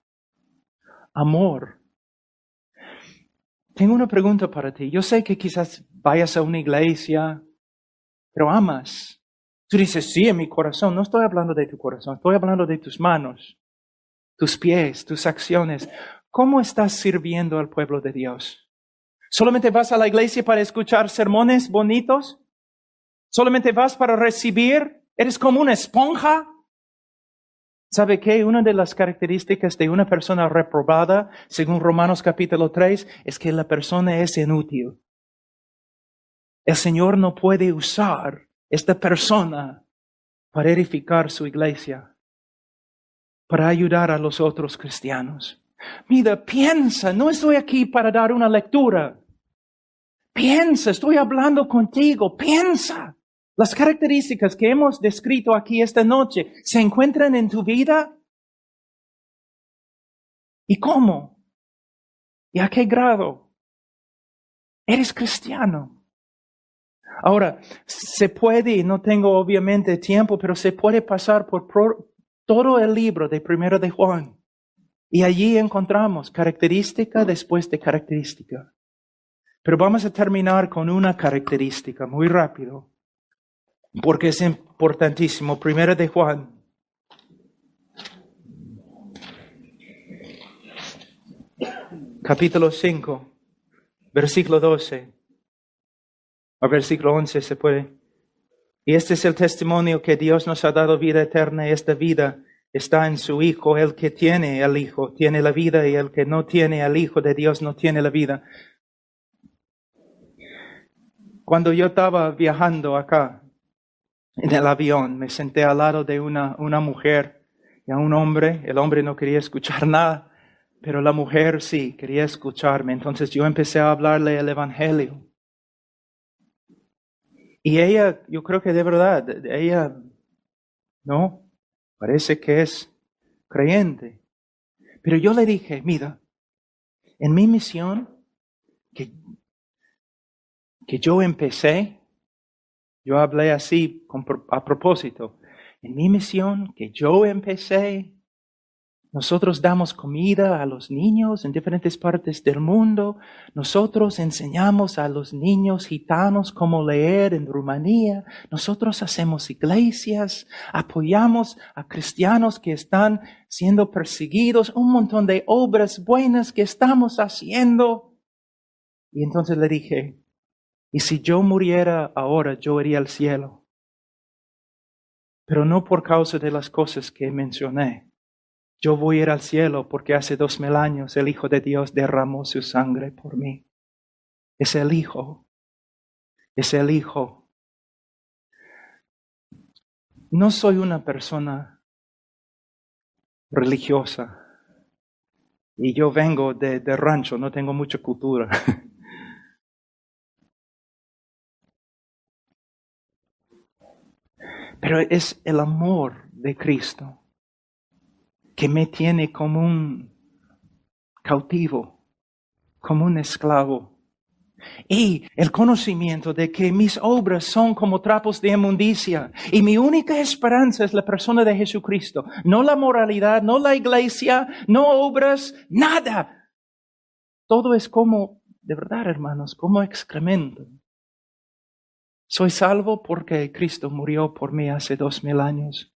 Amor. Tengo una pregunta para ti. Yo sé que quizás vayas a una iglesia, pero amas. Tú dices, sí, en mi corazón. No estoy hablando de tu corazón, estoy hablando de tus manos, tus pies, tus acciones. ¿Cómo estás sirviendo al pueblo de Dios? ¿Solamente vas a la iglesia para escuchar sermones bonitos? ¿Solamente vas para recibir? ¿Eres como una esponja? ¿Sabe qué? Una de las características de una persona reprobada, según Romanos capítulo 3, es que la persona es inútil. El Señor no puede usar esta persona para edificar su iglesia, para ayudar a los otros cristianos. Mira, piensa, no estoy aquí para dar una lectura. Piensa, estoy hablando contigo, piensa. Las características que hemos descrito aquí esta noche, ¿se encuentran en tu vida? ¿Y cómo? ¿Y a qué grado? ¿Eres cristiano? Ahora, se puede, y no tengo obviamente tiempo, pero se puede pasar por todo el libro de Primero de Juan. Y allí encontramos característica después de característica. Pero vamos a terminar con una característica muy rápido, porque es importantísimo. Primero de Juan. Capítulo 5, versículo 12. A versículo 11 se puede. Y este es el testimonio que Dios nos ha dado vida eterna, y esta vida está en su Hijo. El que tiene al Hijo tiene la vida, y el que no tiene al Hijo de Dios no tiene la vida. Cuando yo estaba viajando acá en el avión, me senté al lado de una mujer y a un hombre. El hombre no quería escuchar nada, pero la mujer sí quería escucharme. Entonces yo empecé a hablarle el Evangelio. Y ella, yo creo que de verdad, ella, no, parece que es creyente. Pero yo le dije, mira, en mi misión, que yo empecé, yo hablé así a propósito, en mi misión que yo empecé, nosotros damos comida a los niños en diferentes partes del mundo. Nosotros enseñamos a los niños gitanos cómo leer en Rumanía. Nosotros hacemos iglesias, apoyamos a cristianos que están siendo perseguidos, un montón de obras buenas que estamos haciendo. Y entonces le dije, ¿y si yo muriera ahora, yo iría al cielo? Pero no por causa de las cosas que mencioné. Yo voy a ir al cielo porque hace 2000 años el Hijo de Dios derramó su sangre por mí. Es el Hijo. Es el Hijo. No soy una persona religiosa. Y yo vengo de rancho, no tengo mucha cultura. Pero es el amor de Cristo que me tiene como un cautivo. como un esclavo. Y el conocimiento de que mis obras son como trapos de inmundicia. Y mi única esperanza es la persona de Jesucristo. No la moralidad, no la iglesia, no obras, nada. Todo es como, de verdad, hermanos, como excremento. Soy salvo porque Cristo murió por mí hace 2000 años.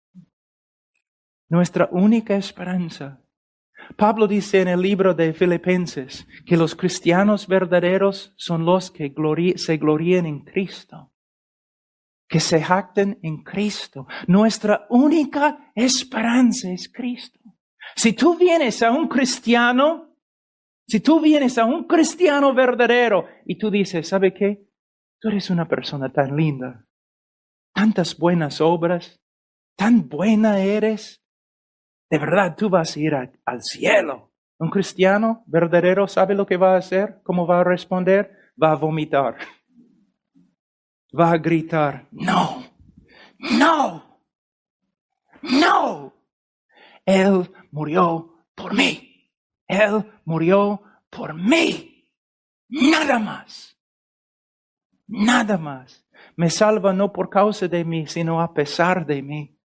Nuestra única esperanza. Pablo dice en el libro de Filipenses que los cristianos verdaderos son los que se glorían en Cristo, que se jacten en Cristo. Nuestra única esperanza es Cristo. Si tú vienes a un cristiano verdadero y tú dices, ¿sabe qué? Tú eres una persona tan linda, tantas buenas obras, tan buena eres. De verdad, tú vas a ir al cielo. Un cristiano verdadero sabe lo que va a hacer, cómo va a responder, va a vomitar, va a gritar, no, no, no. Él murió por mí. Él murió por mí. Nada más. Nada más. Me salva no por causa de mí, sino a pesar de mí.